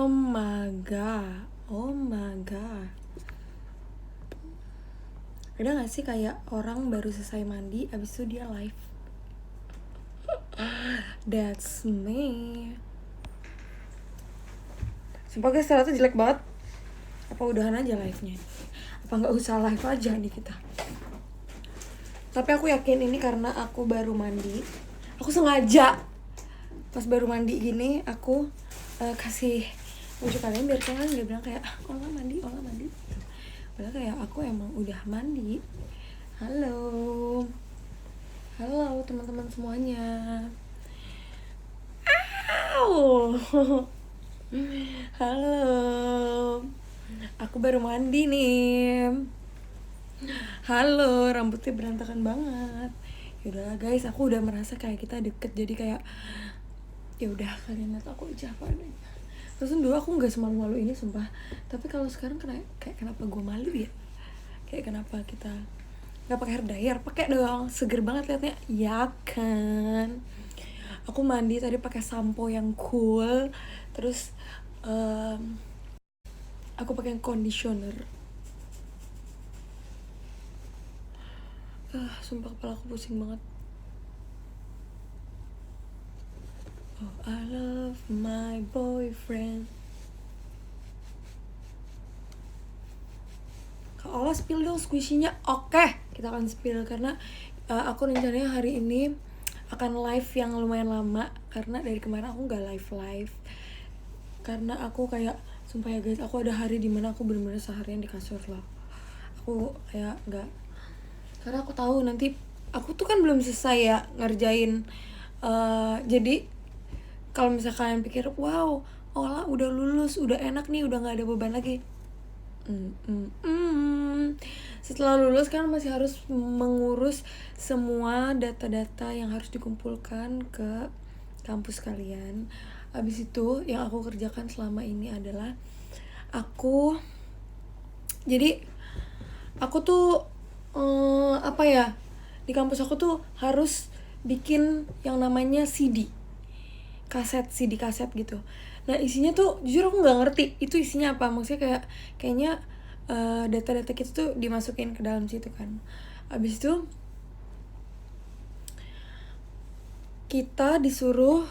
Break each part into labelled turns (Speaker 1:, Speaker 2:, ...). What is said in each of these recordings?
Speaker 1: Oh my god. Oh my god. Ada gak sih kayak orang baru selesai mandi, abis itu dia live? That's me. Sumpah guys, ternyata jelek banget. Apa udahan aja live-nya? Apa gak usah live aja nih kita? Tapi aku yakin ini karena aku baru mandi. Aku sengaja pas baru mandi gini, aku kasih wujud kalian biar kalian gak bilang kayak oh gak mandi. Padahal kayak aku emang udah mandi. Halo teman-teman semuanya. Au. Halo, aku baru mandi nih. Halo, rambutnya berantakan banget. Yaudahlah guys, aku udah merasa kayak kita deket, jadi kayak ya udah kalian lihat aku aja apa adanya. Terus dulu aku nggak semalu-malu ini sumpah, tapi kalau sekarang kayak kenapa gue malu ya? Kayak kenapa kita nggak pakai hair dryer? Pakai dong, seger banget liatnya, ya kan? Aku mandi tadi pakai sampo yang cool, terus aku pakai conditioner. Sumpah kepala aku pusing banget. Oh, I love my boyfriend. Kalau Allah spill dong squishy-nya. Oke, kita akan spill karena aku rencananya hari ini akan live yang lumayan lama karena dari kemarin aku nggak live karena aku kayak sumpah ya guys, aku ada hari dimana aku bener-bener seharian di kasur loh. Aku kayak nggak, karena aku tahu nanti aku tuh kan belum selesai ya ngerjain. Jadi kalau misalnya kalian pikir wow Ola udah lulus, udah enak nih, udah nggak ada beban lagi. Setelah lulus kan masih harus mengurus semua data-data yang harus dikumpulkan ke kampus kalian. Abis itu yang aku kerjakan selama ini adalah aku tuh apa ya, di kampus aku tuh harus bikin yang namanya CD kaset gitu. Nah isinya tuh jujur aku nggak ngerti itu isinya apa, maksudnya kayaknya data-data kita tuh dimasukin ke dalam situ kan. Abis itu kita disuruh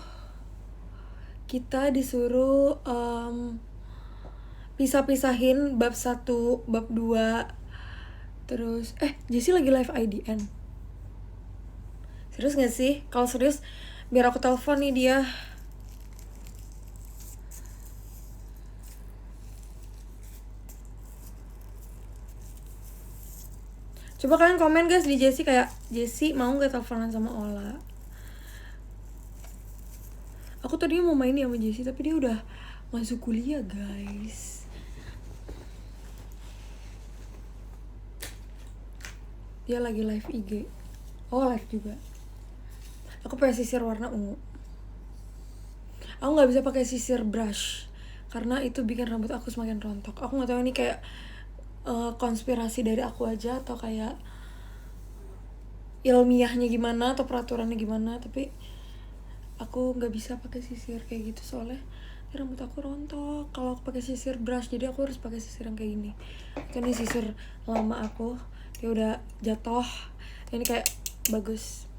Speaker 1: pisah-pisahin bab 1, bab 2. Terus Jessie lagi live IDN. Serius gak sih? Kalau serius biar aku telepon nih dia. Coba kalian komen guys di Jessie kayak Jessie mau gak teleponan sama Ola. Aku tadinya mau main sama Jessie tapi dia udah masuk kuliah guys. Dia lagi live IG. Oh live juga. Aku pakai sisir warna ungu. Aku nggak bisa pakai sisir brush karena itu bikin rambut aku semakin rontok. Aku nggak tahu ini kayak konspirasi dari aku aja atau kayak ilmiahnya gimana atau peraturannya gimana, tapi aku nggak bisa pakai sisir kayak gitu soalnya rambut aku rontok kalau aku pakai sisir brush. Jadi aku harus pakai sisir yang kayak gini. Ini sisir lama aku, dia udah jatuh. Ini kayak bagus.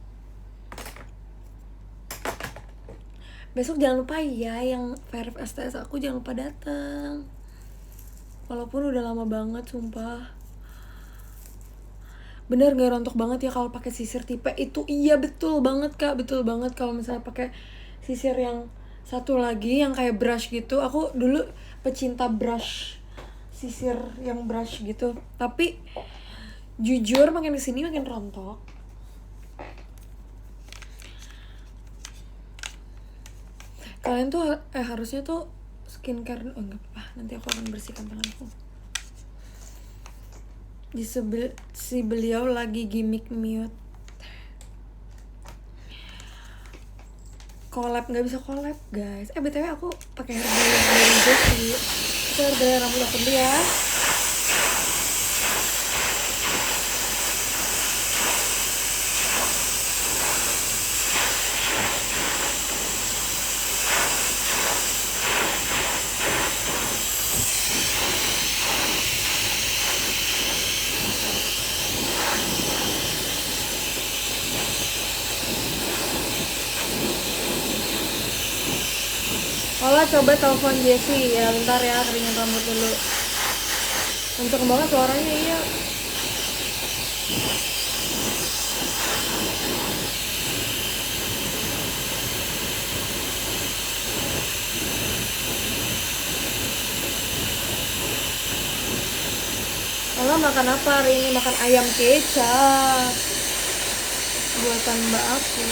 Speaker 1: Besok jangan lupa ya yang VRF STS aku, jangan lupa datang. Walaupun udah lama banget sumpah. Bener gak rontok banget ya kalau pakai sisir tipe itu? Iya betul banget kak, betul banget. Kalau misalnya pakai sisir yang satu lagi yang kayak brush gitu, aku dulu pecinta brush, sisir yang brush gitu. Tapi jujur makin kesini makin rontok. Kalian tuh harusnya tuh skincare. Oh enggak apa, nanti aku akan bersihkan tanganku. Si beliau lagi gimmick mute. Collab, nggak bisa collab guys. BTW aku pakai hair dryer dari Jessie. Itu hair dryer rambut aku dulu ya. Olah coba telepon Jessie ya, bentar ya, keringin rambut dulu. Kenceng banget suaranya, iya. Olah makan apa hari ini? Makan ayam kecap buatan mbak aku.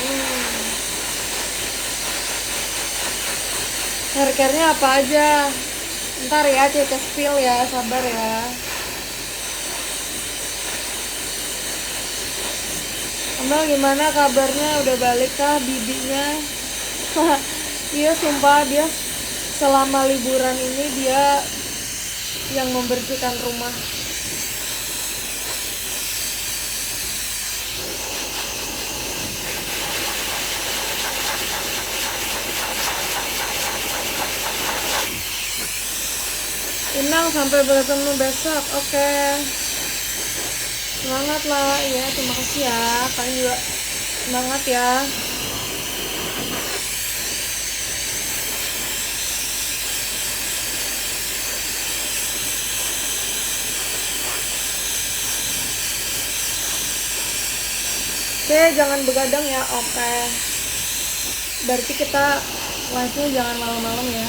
Speaker 1: Hair care-nya apa aja? Ntar ya, Cece spill ya, sabar ya. Amal gimana kabarnya? Udah balik kah bibinya? Iya sumpah, dia selama liburan ini dia yang membersihkan rumah. Inang sampai bertemu besok. Oke. Semangat lah ya, terima kasih ya. Kalian juga semangat ya. Oke, jangan begadang ya. Oke. Berarti kita live-nya jangan malam-malam ya.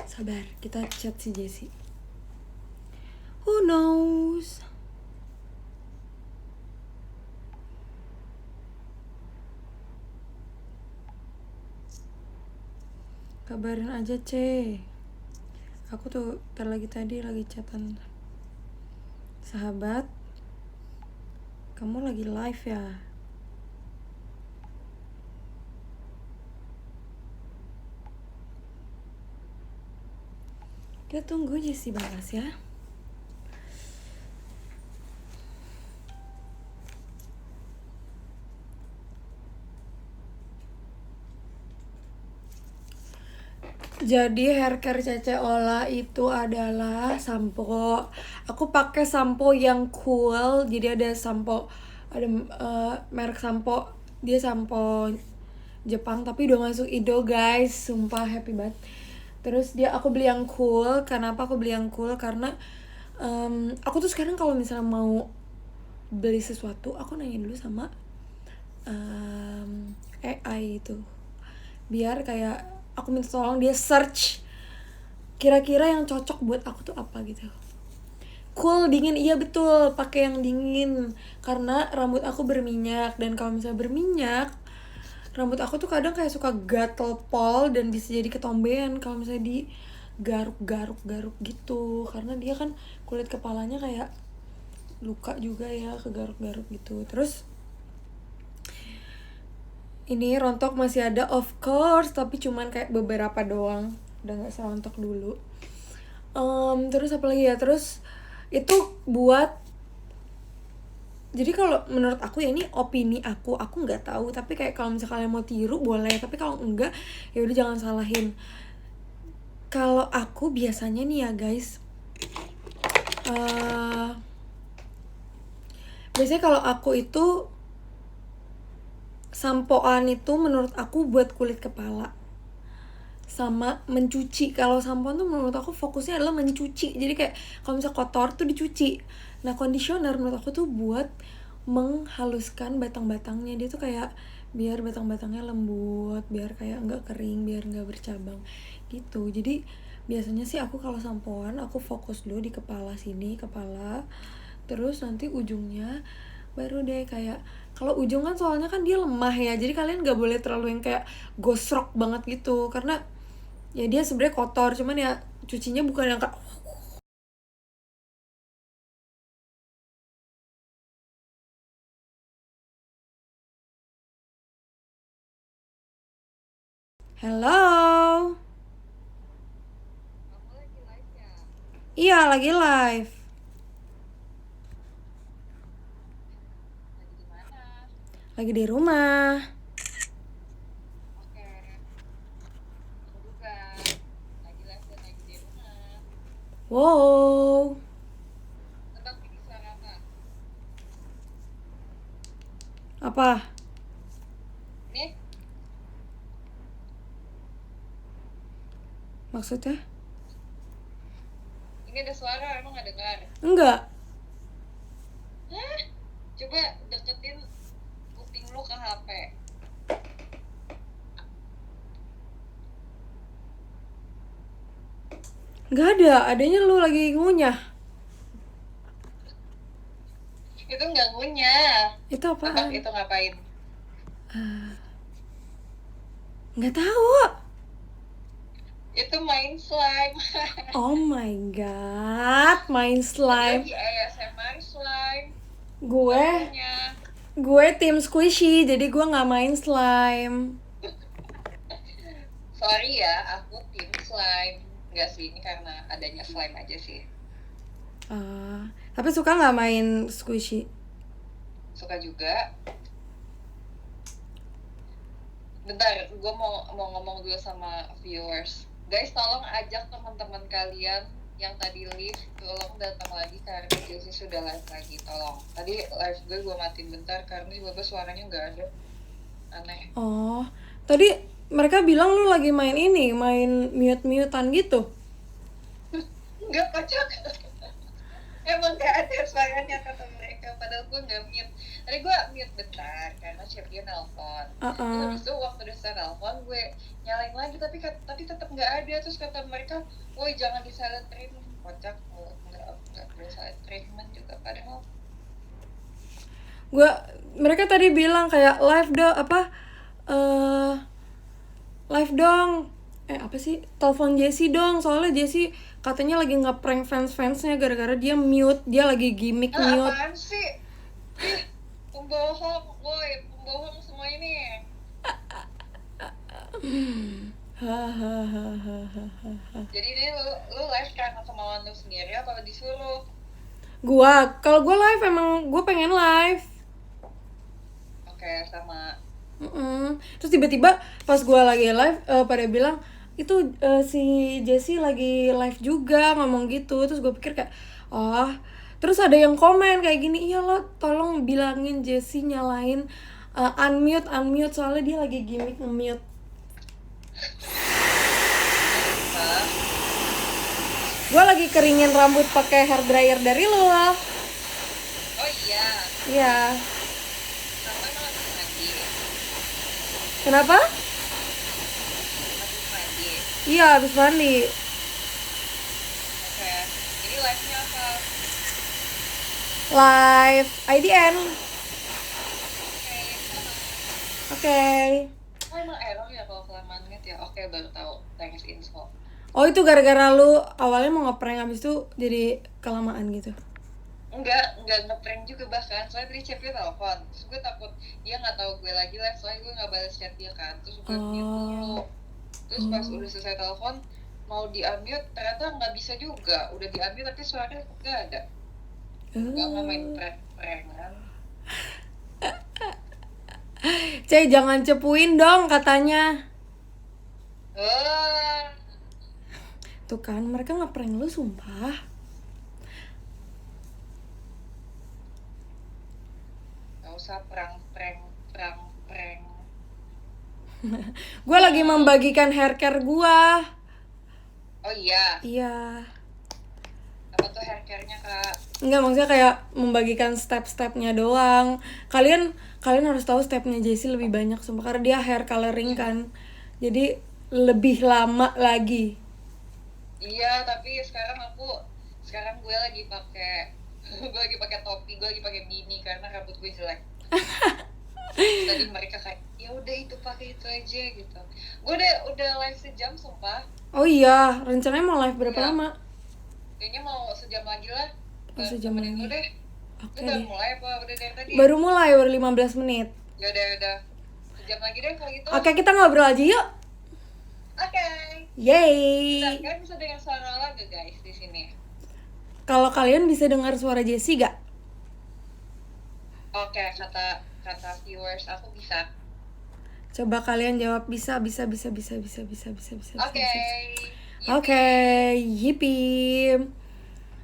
Speaker 1: Sabar, kita chat si Jessie. Who knows? Kabarin aja, C. Aku tuh tadi chatan sahabat. Kamu lagi live ya? Kita tunggu Jessie balas ya. Jadi hair care Cece Ola itu adalah sampo. Aku pakai sampo yang cool. Jadi ada sampo, ada merek sampo. Dia sampo Jepang tapi udah masuk Indo guys. Sumpah happy banget. Terus aku beli yang cool. Kenapa aku beli yang cool? Karena aku tuh sekarang kalau misalnya mau beli sesuatu, aku nanya dulu sama AI itu. Biar kayak aku minta tolong dia search kira-kira yang cocok buat aku tuh apa gitu. Cool dingin, iya betul, pakai yang dingin karena rambut aku berminyak, dan kalau misalnya berminyak rambut aku tuh kadang kayak suka gatel pol dan bisa jadi ketombean kalau misalnya di garuk gitu, karena dia kan kulit kepalanya kayak luka juga ya, kegaruk-garuk gitu. Terus ini rontok masih ada of course, tapi cuman kayak beberapa doang, udah nggak serontok dulu. Terus apa lagi ya, terus itu buat, jadi kalau menurut aku ya, ini opini aku nggak tahu, tapi kayak kalau misalnya kalian mau tiru boleh, tapi kalau enggak ya udah jangan salahin. Kalau aku biasanya nih ya guys, biasanya kalau aku itu sampoan itu menurut aku buat kulit kepala sama mencuci. Kalau sampoan tuh menurut aku fokusnya adalah mencuci, jadi kayak kalau misalnya kotor tuh dicuci. Nah conditioner menurut aku tuh buat menghaluskan batang-batangnya, dia tuh kayak biar batang-batangnya lembut, biar kayak nggak kering, biar nggak bercabang gitu. Jadi biasanya sih aku kalau sampoan aku fokus dulu di kepala sini, terus nanti ujungnya baru deh kayak, kalau ujung kan soalnya kan dia lemah ya, jadi kalian nggak boleh terlalu yang kayak gosrok banget gitu, karena ya dia sebenarnya kotor, cuman ya cucinya bukan yang kayak Hello.
Speaker 2: Kamu lagi live ya?
Speaker 1: Iya, lagi live.
Speaker 2: Lagi di mana?
Speaker 1: Lagi di rumah.
Speaker 2: Oke, aku juga lagi live dan lagi di rumah.
Speaker 1: Wow.
Speaker 2: Tebak ini suara apa?
Speaker 1: Apa?
Speaker 2: Nih,
Speaker 1: Maksudnya?
Speaker 2: ini ada suara, emang nggak dengar?
Speaker 1: Enggak.
Speaker 2: Hah? Coba deketin kuping lu ke HP.
Speaker 1: Enggak ada. Adanya lu lagi ngunyah.
Speaker 2: Itu nggak ngunyah.
Speaker 1: Itu
Speaker 2: Tebak
Speaker 1: apaan?
Speaker 2: itu ngapain?
Speaker 1: Enggak tahu.
Speaker 2: Itu main slime.
Speaker 1: Oh my god, main slime.
Speaker 2: Lagi ASMR slime.
Speaker 1: Gue
Speaker 2: Ngunyah.
Speaker 1: tim squishy, jadi gue nggak main slime.
Speaker 2: Sorry ya, aku tim slime. Nggak sih, ini karena adanya slime aja sih.
Speaker 1: Tapi suka nggak main squishy?
Speaker 2: Suka juga. Bentar, gue mau ngomong dulu sama viewers. Guys, tolong ajak teman-teman kalian yang tadi live, tolong datang lagi karena Jesse sudah live lagi, tolong. Tadi live gue matiin bentar karena tiba-tiba suaranya nggak ada. Aneh.
Speaker 1: Oh, tadi mereka bilang lu lagi main ini, main mute-mutean gitu.
Speaker 2: Nggak kocak. Emang nggak ada suaranya kata mereka, padahal gue nggak mute. Tadi gue mute bentar karena chef dia nelpon. Terus habis itu waktu udah selesai nelpon gue nyalain lagi tapi tetap nggak ada. Terus kata mereka, woi jangan di silent treatment. Kocak, nggak boleh silent treatment juga padahal.
Speaker 1: Mereka tadi bilang kayak live dong live dong. Apa sih? Telepon Jessie dong. Soalnya Jessie katanya lagi nge-prank fans-fansnya gara-gara dia mute, dia lagi gimmick mute.
Speaker 2: Apaan sih? Ih, pembohong, woi, pembohong semua ini. Jadi ini lu live karena kemauan lu sendiri apa disuruh?
Speaker 1: Kalau gue live emang gue pengen live.
Speaker 2: Oke, sama.
Speaker 1: Terus tiba-tiba pas gue lagi live pada bilang itu si Jessie lagi live juga ngomong gitu. Terus gue pikir kayak terus ada yang komen kayak gini, iya lo tolong bilangin Jessie nyalain unmute soalnya dia lagi gimmick nge-mute. Gue lagi keringin rambut pakai hair dryer dari lo.
Speaker 2: Oh iya.
Speaker 1: Iya.
Speaker 2: Sampai mau habis mandi.
Speaker 1: Kenapa?
Speaker 2: Habis mandi.
Speaker 1: Iya, habis mandi.
Speaker 2: Oke. Ini live-nya apa?
Speaker 1: Live IDN.
Speaker 2: Oke.
Speaker 1: Oke.
Speaker 2: Oh emang error ya kalau kelamaan ya? Oke, baru tahu. Thanks info.
Speaker 1: Oh itu gara-gara lu awalnya mau ngeprank abis itu jadi kelamaan gitu?
Speaker 2: Enggak ngeprank juga bahkan. Soalnya tadi chat gue telepon. Terus gue takut dia nggak tahu gue lagi live. Soalnya gue nggak balas chat dia kan. Terus gue mute dulu. Terus pas udah selesai telepon mau di unmute ternyata nggak bisa juga. Udah di unmute tapi suaranya nggak ada. Nggak main prank-prankan.
Speaker 1: Cey jangan cepuin dong katanya. Tuh kan mereka ngeprank lu sumpah.
Speaker 2: Gak usah prank.
Speaker 1: Gue lagi membagikan hair care gue.
Speaker 2: Oh iya.
Speaker 1: Iya.
Speaker 2: Apa tuh hair care-nya kak?
Speaker 1: Enggak, maksudnya kayak membagikan step-stepnya doang. Kalian harus tahu stepnya Jessie lebih banyak sumpah karena dia hair coloring kan. Jadi lebih lama lagi.
Speaker 2: Iya, tapi sekarang gue lagi pakai topi, gue lagi pakai mini karena rambut gue jelek. Tadi mereka kayak ya udah itu pakai itu aja gitu. Gue udah live sejam sumpah.
Speaker 1: Oh iya, rencananya mau live berapa lama?
Speaker 2: Kayaknya mau sejam lagi lah.
Speaker 1: Sejam lagi.
Speaker 2: Udah.
Speaker 1: Oke
Speaker 2: Udah
Speaker 1: deh.
Speaker 2: mulai apa udah dari tadi?
Speaker 1: Baru mulai, baru 15 menit.
Speaker 2: Ya udah. Sejam lagi deh kalau gitu.
Speaker 1: Oke, kita ngobrol aja yuk.
Speaker 2: Oke.
Speaker 1: Yeay.
Speaker 2: Bentar, kalian bisa dengar suara Lola gak guys di sini?
Speaker 1: Kalau kalian bisa dengar suara Jessie gak?
Speaker 2: Oke, kata viewers aku bisa.
Speaker 1: Coba kalian jawab bisa.
Speaker 2: Oke.
Speaker 1: Oke, yippee.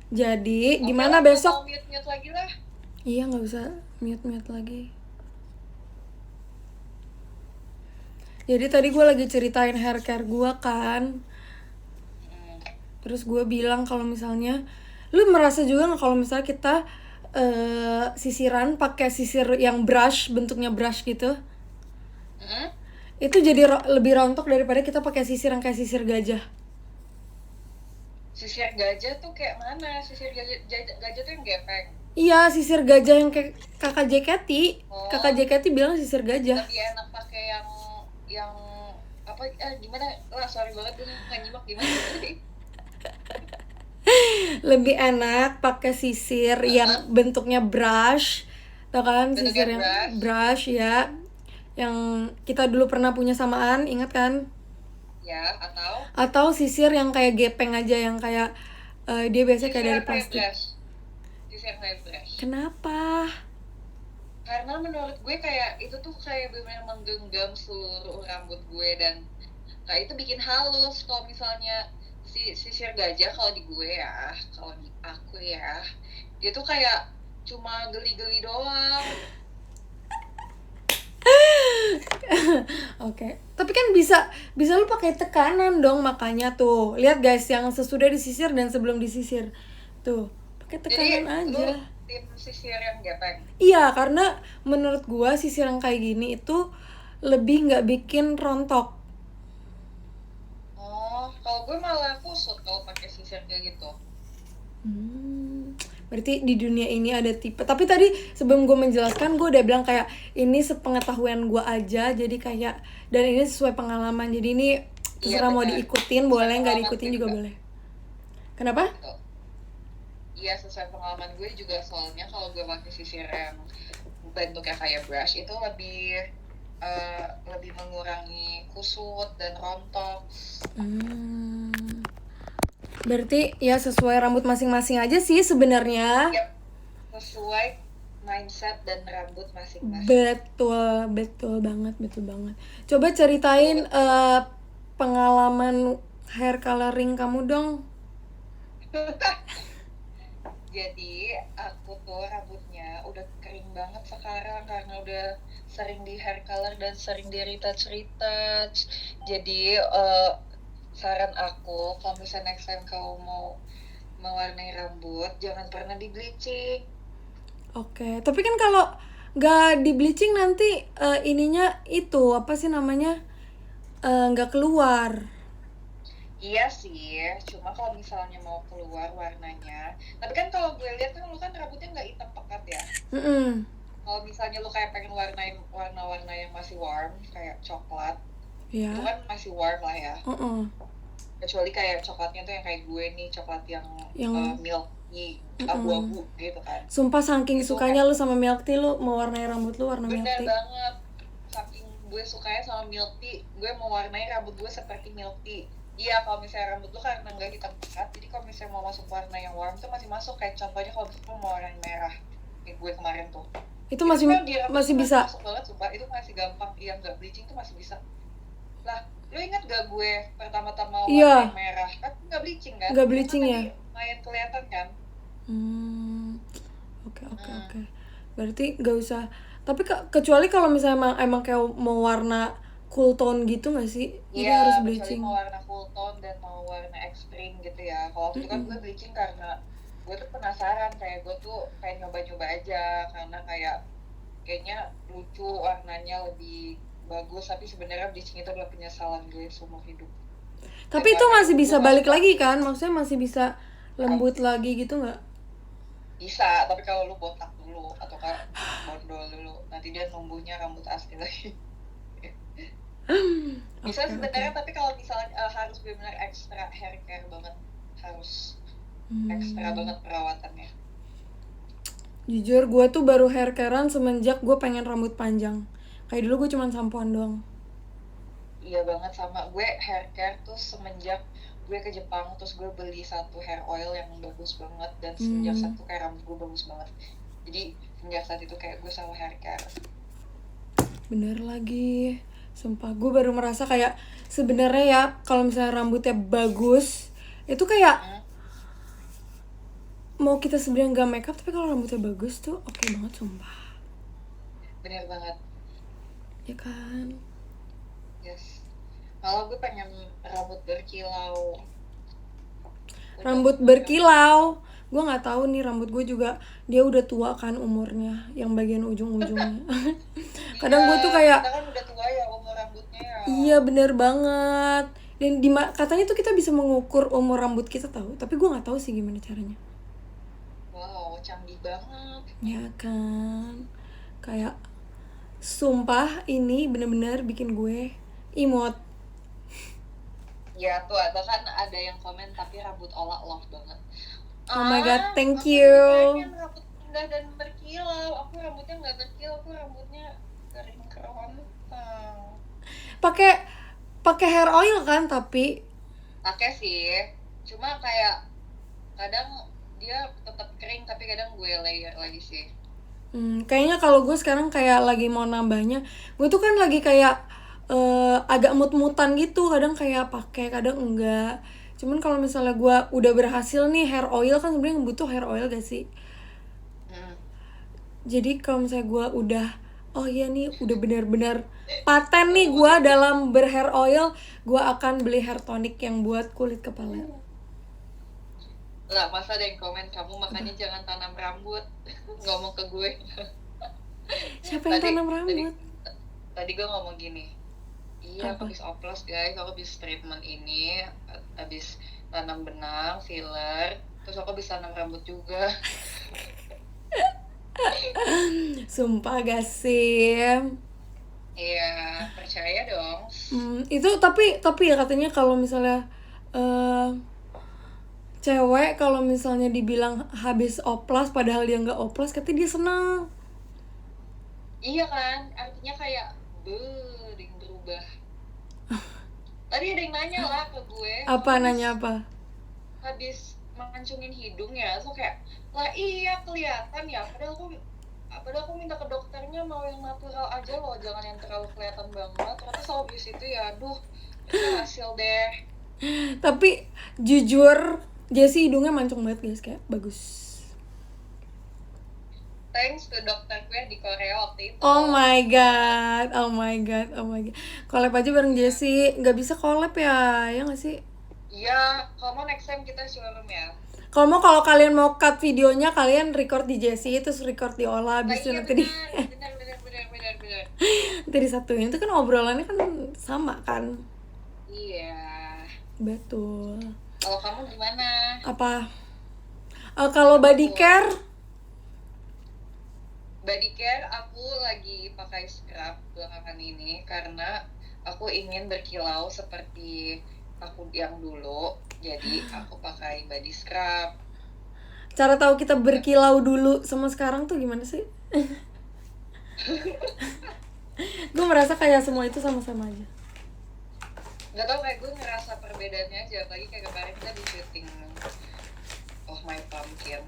Speaker 1: Jadi gimana
Speaker 2: lah,
Speaker 1: besok?
Speaker 2: mau mute lagi lah.
Speaker 1: Iya, nggak usah mute lagi. Jadi tadi gue lagi ceritain hair care gue kan. Terus gue bilang kalau misalnya lu merasa juga nggak kalau misalnya kita sisiran pakai sisir yang brush, bentuknya brush gitu, itu jadi lebih rontok daripada kita pakai sisir yang kayak sisir gajah.
Speaker 2: Sisir gajah tuh kayak mana? Sisir gajah tuh yang gepeng.
Speaker 1: Iya, sisir gajah yang kayak kakak JKT. Kakak JKT bilang sisir gajah.
Speaker 2: Lebih enak pakai yang apa? Gimana? Lah sorry banget gue nggak nyimak gimana tadi.
Speaker 1: Lebih enak pakai sisir yang bentuknya brush, tau kan?
Speaker 2: Bentuknya
Speaker 1: Sisir yang brush ya, yang kita dulu pernah punya samaan, ingat kan?
Speaker 2: Ya,
Speaker 1: atau sisir yang kayak gepeng aja, yang kayak dia biasanya kayak dari plastik.
Speaker 2: Sisir kayak brush.
Speaker 1: Kenapa?
Speaker 2: Karena menurut gue kayak itu tuh kayak benar-benar menggenggam seluruh rambut gue, dan kayak itu bikin halus. Kalau misalnya sisir gajah, kalau di gue ya, kalau di aku ya, dia tuh kayak cuma geli-geli doang.
Speaker 1: Oke. Tapi kan bisa lu pakai tekanan dong, makanya tuh. Lihat guys, yang sesudah disisir dan sebelum disisir. Tuh, pakai tekanan. Jadi, aja.
Speaker 2: Tim sisir yang gepeng.
Speaker 1: Iya, karena menurut gua sisir yang kayak gini itu lebih nggak bikin rontok.
Speaker 2: Kalau gue malah kusut kalau pakai sisir kayak gitu.
Speaker 1: Berarti di dunia ini ada tipe. Tapi tadi sebelum gue menjelaskan, gue udah bilang kayak ini sepengetahuan gue aja, jadi kayak, dan ini sesuai pengalaman. Jadi ini terserah mau diikutin boleh, nggak diikutin juga boleh. Kenapa?
Speaker 2: Iya, sesuai pengalaman gue juga, soalnya kalau gue pakai sisir yang bentuknya kayak brush itu lebih mengurangi kusut dan rontok.
Speaker 1: Berarti ya sesuai rambut masing-masing aja sih sebenarnya.
Speaker 2: Yep. Sesuai mindset dan rambut masing-masing.
Speaker 1: Betul banget. Coba ceritain pengalaman hair coloring kamu dong.
Speaker 2: Jadi aku tuh rambutnya udah kering banget sekarang karena udah sering di hair color dan sering di retouch. Jadi saran aku, kalau misalnya next time kamu mau mewarnai rambut, jangan pernah di bleaching.
Speaker 1: Oke, tapi kan kalau nggak di bleaching nanti ininya itu apa sih namanya, nggak keluar.
Speaker 2: Iya sih, cuma kalau misalnya mau keluar warnanya, tapi kan kalau gue lihat kan lu kan rambutnya nggak hitam pekat ya. Kalau misalnya lu kayak pengen warna-warna yang masih warm kayak coklat, itu kan masih warm lah ya. Kecuali kayak coklatnya tuh yang kayak gue nih, coklat yang milky, abu-abu gitu kan.
Speaker 1: Sumpah saking itu sukanya kan, lu sama milk tea, lu mewarnai rambut lu warna milk tea.
Speaker 2: Bener banget, saking gue sukanya sama milk tea, gue mewarnai rambut gue seperti milk tea. Iya, kalau misalnya rambut lu karena nggak hitam pekat, jadi kalau misalnya mau masuk warna yang warm tuh masih masuk. Kayak contohnya kalau misalnya mau warna merah, kayak gue kemarin tuh, itu masih bisa masuk banget, sumpah. Itu masih gampang, yang nggak bleaching tuh masih bisa. Lah, lu ingat gak gue pertama-tama warna merah kan nggak bleaching kan?
Speaker 1: Nggak bleaching ya?
Speaker 2: Lumayan kelihatan kan?
Speaker 1: Oke. Berarti nggak usah. Tapi kecuali kalau misalnya emang kayak mau warna cool tone gitu nggak sih?
Speaker 2: Iya, harus bleaching. Mau warna cool tone dan mau warna extreme gitu ya. Kalau itu kan gue bleaching karena gue tuh penasaran, kayak gue tuh pengen nyoba-nyoba aja karena kayaknya lucu, warnanya lebih bagus. Tapi sebenarnya bleaching itu adalah penyesalan gue seumur hidup.
Speaker 1: Tapi itu masih bisa balik lagi kan? Maksudnya masih bisa lembut lagi gitu nggak?
Speaker 2: Bisa, tapi kalau lu botak dulu atau kan bondol dulu, nanti dia numbuhnya rambut asli lagi. Bisa sebenarnya, tapi kalau misalnya harus benar-benar ekstra hair care banget, harus ekstra banget perawatannya.
Speaker 1: Jujur gue tuh baru hair carean semenjak gue pengen rambut panjang. Kayak dulu gue cuma sampoan doang.
Speaker 2: Iya banget, sama gue hair care tuh semenjak gue ke Jepang, terus gue beli satu hair oil yang bagus banget, dan semenjak saat itu kayak rambut gue bagus banget. Jadi semenjak saat itu kayak gue selalu hair care.
Speaker 1: Bener lagi, sumpah gue baru merasa kayak sebenarnya ya kalau misalnya rambutnya bagus itu kayak mau kita sebenarnya nggak makeup, tapi kalau rambutnya bagus tuh oke banget, sumpah.
Speaker 2: Bener banget.
Speaker 1: Ya kan?
Speaker 2: Yes. Malah gue pengen rambut berkilau.
Speaker 1: Rambut berkilau, gue nggak tahu nih, rambut gue juga dia udah tua kan umurnya, yang bagian ujung-ujungnya. Kadang gue tuh kayak
Speaker 2: kita kan udah tua ya umur rambutnya ya.
Speaker 1: iya bener banget. Dan katanya tuh kita bisa mengukur umur rambut kita tahu, tapi gue nggak tahu sih gimana caranya.
Speaker 2: Wow, canggih banget.
Speaker 1: Ya kan, kayak sumpah ini bener-bener bikin gue imut.
Speaker 2: Ya tuh bahkan ada yang komen tapi rambut Ola love banget.
Speaker 1: Oh my god, thank
Speaker 2: aku
Speaker 1: you.
Speaker 2: pengen rambut indah dan berkilau. Aku rambutnya nggak berkilau, aku rambutnya kering kerontang.
Speaker 1: Pakai hair oil kan, tapi
Speaker 2: pakai sih, cuma kayak kadang dia tetap kering tapi kadang gue layer lagi sih.
Speaker 1: Kayaknya kalau gue sekarang kayak lagi mau nambahnya, gue tuh kan lagi kayak agak mut-mutan gitu, kadang kayak pakai, kadang enggak. Cuman kalau misalnya gue udah berhasil nih hair oil, kan sebenarnya butuh hair oil gak sih? Jadi kalau misalnya gue udah, oh iya nih udah benar-benar paten nih gue dalam berhair oil, gue akan beli hair tonic yang buat kulit kepala.
Speaker 2: Lah masa ada yang komen kamu makanya jangan tanam rambut. Ngomong ke gue.
Speaker 1: Siapa yang tanam rambut?
Speaker 2: Tadi gue ngomong gini, iya aku habis oplos guys, aku habis treatment ini, habis tanam benang, filler, terus aku bisa tanam rambut juga.
Speaker 1: Sumpah gak sih?
Speaker 2: Iya, percaya dong.
Speaker 1: Itu tapi ya katanya kalau misalnya cewek kalau misalnya dibilang habis oplas padahal dia nggak oplas, katanya dia senang.
Speaker 2: Iya kan, artinya kayak yang berubah. Tadi ada yang nanya lah ke gue.
Speaker 1: Nanya apa?
Speaker 2: Habis mancungin hidung ya, so kayak lah iya kelihatan ya, padahal aku minta ke dokternya mau yang natural aja loh, jangan yang terlalu kelihatan banget. Ternyata habis itu ya, aduh, itu hasil deh.
Speaker 1: Tapi jujur, Jessie hidungnya mancung banget guys, kayak bagus.
Speaker 2: Thanks to dokter gue di Korea waktu itu.
Speaker 1: Oh my god. Collab aja bareng Jessie, nggak bisa collab ya nggak sih?
Speaker 2: Iya, kalau mau next time kita showroom ya.
Speaker 1: Kalau kalian mau cut videonya, kalian record di Jessie, terus record di Ola, habis itu nanti
Speaker 2: benar.
Speaker 1: nanti disatuin. Itu kan obrolannya kan sama kan?
Speaker 2: Iya.
Speaker 1: Betul.
Speaker 2: Kalau kamu gimana?
Speaker 1: Apa? Kalau body care
Speaker 2: aku lagi pakai scrub belakangan ini karena aku ingin berkilau seperti aku yang dulu, jadi aku pakai body scrub.
Speaker 1: Cara tahu kita berkilau dulu sama sekarang tuh gimana sih? Gue merasa kayak semua itu sama-sama aja.
Speaker 2: Gak tau, kayak gue ngerasa perbedaannya aja, apalagi kayak kemarin kita di syuting Oh My Pumpkin.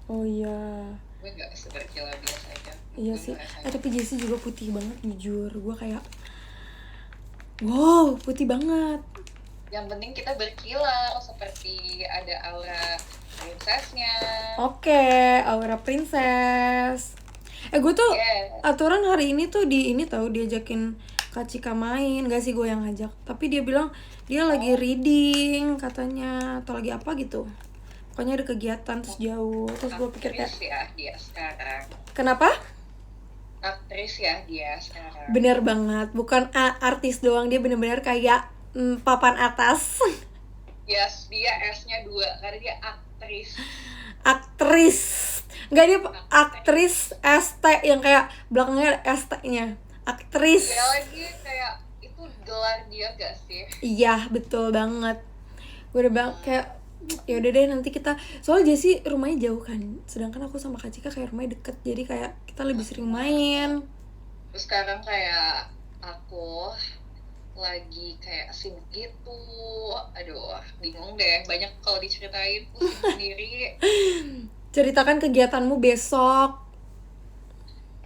Speaker 1: Oh iya.
Speaker 2: Gue gak seberkilau biasa aja.
Speaker 1: Iya sih, tapi Jessie juga putih banget jujur. Gue kayak wow, putih banget.
Speaker 2: Yang penting kita berkilau seperti ada aura princessnya.
Speaker 1: Oke, aura princess. Gue tuh aturan hari ini tuh diajakin Kak Cika main, gak sih gue yang ngajak. Tapi dia bilang dia lagi reading katanya, atau lagi apa gitu. Pokoknya ada kegiatan terus jauh. Terus gue pikir kayak
Speaker 2: aktris ya dia sekarang.
Speaker 1: Kenapa?
Speaker 2: Aktris ya dia sekarang.
Speaker 1: Bener banget, bukan artis doang, dia bener-bener kayak papan atas.
Speaker 2: Yes, dia S-nya 2 karena dia aktris.
Speaker 1: Enggak, dia aktris ST yang kayak belakangnya ada ST-nya. Aktris.
Speaker 2: Ya lagi kayak itu gelar dia gak sih?
Speaker 1: Iya, betul banget. Gue udah bilang kayak ya udah deh nanti kita, soalnya Jessie rumahnya jauh kan, sedangkan aku sama Kak Cika kayak rumahnya deket, jadi kayak kita lebih sering main.
Speaker 2: Terus sekarang kayak aku lagi kayak sibuk gitu. Aduh, bingung deh. Banyak kalau diceritain, pusing sendiri.
Speaker 1: Ceritakan kegiatanmu besok.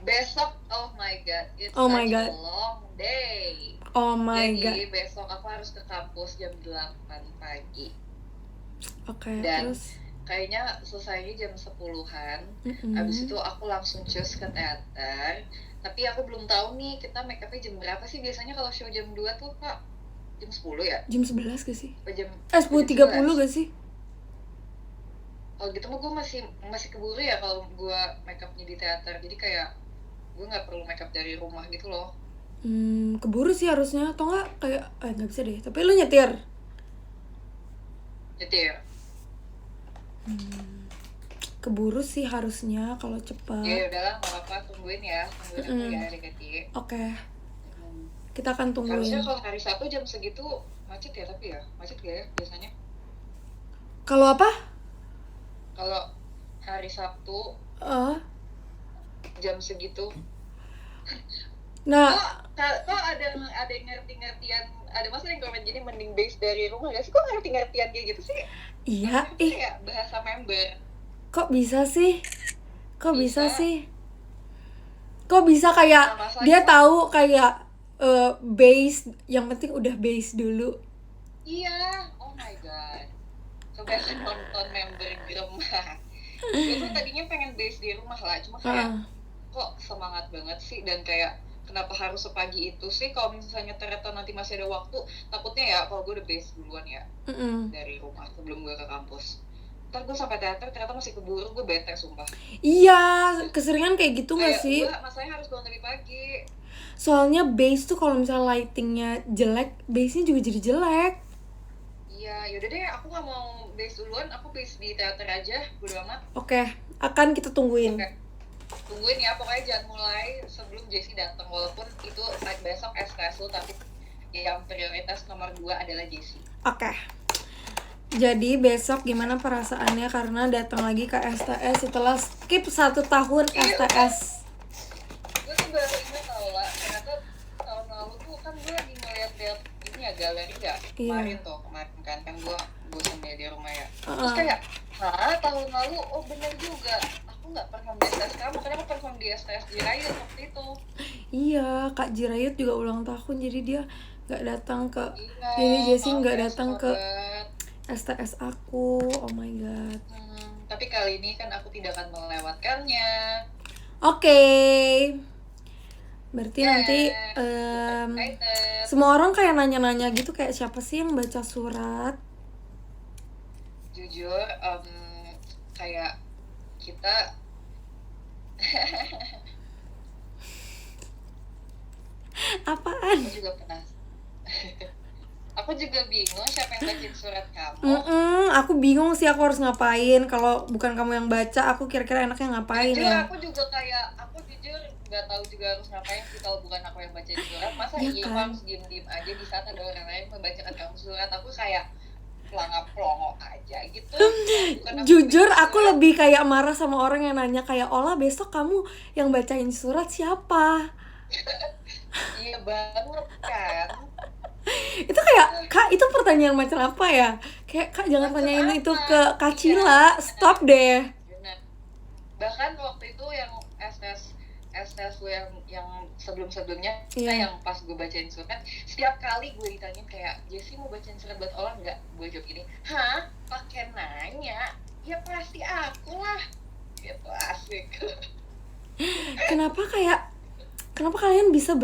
Speaker 2: Besok, oh my god, it's
Speaker 1: Oh my
Speaker 2: such a
Speaker 1: god.
Speaker 2: long day.
Speaker 1: Oh my
Speaker 2: Jadi
Speaker 1: god.
Speaker 2: besok aku harus ke kampus jam 8 pagi.
Speaker 1: Oke,
Speaker 2: Dan
Speaker 1: terus
Speaker 2: kayaknya selesainya jam 10-an.
Speaker 1: Mm-mm.
Speaker 2: Abis itu aku langsung cus ke teater. Tapi aku belum tahu nih kita make upnya jam berapa sih. Biasanya kalau show jam 2 tuh Kak, jam 10 ya?
Speaker 1: Jam 11 gak sih?
Speaker 2: Apa jam
Speaker 1: 10.30 gak sih?
Speaker 2: Kalau gitu mah gue masih keburu ya kalau gue make upnya di teater. Jadi kayak gue nggak perlu make up dari rumah gitu loh.
Speaker 1: Keburu sih harusnya. Atau nggak kayak nggak bisa deh. Tapi lu nyetir.
Speaker 2: Nyetir.
Speaker 1: Keburu sih harusnya kalau cepat.
Speaker 2: Ya udahlah, nggak apa-apa, tungguin aku ya Kati.
Speaker 1: Oke. Kita akan tungguin.
Speaker 2: Harusnya kalau hari Sabtu jam segitu macet ya, tapi ya macet gak ya biasanya?
Speaker 1: Kalau apa?
Speaker 2: Kalau hari Sabtu jam segitu.
Speaker 1: Nah,
Speaker 2: kok ada yang ngerti-ngertian, ada masa yang komen gini mending base dari rumah gak sih? Kok ngerti-ngertian kayak gitu sih?
Speaker 1: iya,
Speaker 2: Kayak bahasa member.
Speaker 1: Kok bisa sih? Kok bisa sih? Kok bisa kayak
Speaker 2: Nah,
Speaker 1: dia tahu kayak base, yang penting udah base dulu.
Speaker 2: Iya, oh my god. Coba nonton member Gremah. Gue tuh tadinya pengen base di rumah lah, cuma kayak kok semangat banget sih, dan kayak kenapa harus sepagi itu sih? Kalau misalnya ternyata nanti masih ada waktu, takutnya ya kalau gue udah base duluan ya dari rumah sebelum gue ke kampus. Ntar gue sampai teater ternyata masih keburu, gue bete sumpah.
Speaker 1: Iya, keseringan kayak gitu nggak sih?
Speaker 2: Gue masalahnya harus bangun lebih pagi.
Speaker 1: Soalnya base tuh kalau misalnya lightingnya jelek, base-nya juga jadi jelek.
Speaker 2: Iya, yaudah deh, aku nggak mau base duluan, aku base di teater aja, bodo amat.
Speaker 1: Oke, akan kita tungguin.
Speaker 2: Oke. Tungguin ya, pokoknya jangan mulai sebelum Jessie datang, walaupun itu besok SKSU, tapi yang prioritas nomor 2 adalah Jessie.
Speaker 1: Oke. Jadi besok gimana perasaannya karena datang lagi ke STS setelah skip 1 tahun STS?
Speaker 2: Gue tuh baru ingat tau lah, ternyata tahun lalu tuh kan gue lagi ngeliat-liat ini ya, galeri ya, kemarin kan gue bosan di rumah ya. Terus kayak, tahun lalu, oh bener juga, aku gak perform di STS kamu, karena aku perform di STS Jirayut waktu itu.
Speaker 1: Iya, Kak Jirayut juga ulang tahun, jadi dia gak datang ke ini, Jessie gak datang ke STS aku. Oh my god.
Speaker 2: Tapi kali ini kan aku tidak akan melewatkannya.
Speaker 1: Oke. Berarti nanti semua orang kayak nanya-nanya gitu, kayak siapa sih yang baca surat?
Speaker 2: Jujur, kayak kita
Speaker 1: apaan?
Speaker 2: Aku juga bingung siapa yang bacain surat kamu.
Speaker 1: Aku bingung sih aku harus ngapain. Kalau bukan kamu yang baca, aku kira-kira enaknya ngapain
Speaker 2: jujur,
Speaker 1: ya?
Speaker 2: Aku juga kayak, aku jujur nggak tahu juga harus ngapain sih kalau bukan aku yang bacain surat. Masa
Speaker 1: ya
Speaker 2: iya
Speaker 1: kan?
Speaker 2: harus diem-diem aja di saat ada orang lain membacakan kamu surat. Aku kayak pelongo aja gitu.
Speaker 1: Jujur aku lebih kayak marah sama orang yang nanya kayak, Ola besok kamu yang bacain surat siapa?
Speaker 2: Iya banget kan.
Speaker 1: Itu kayak, Kak, itu pertanyaan macam apa ya? Kayak, Kak, jangan
Speaker 2: macam
Speaker 1: tanyain
Speaker 2: apa?
Speaker 1: itu ke Kak Cila, stop deh.
Speaker 2: Bener. Bahkan waktu itu yang STS gue yang sebelumnya yang pas gue bacain surat, setiap kali gue ditanyain kayak, Jessie mau bacain surat buat Ola nggak? Gue jawab gini, hah? Pakai nanya? Ya pasti aku lah. Gitu, asik.
Speaker 1: Kenapa kalian bisa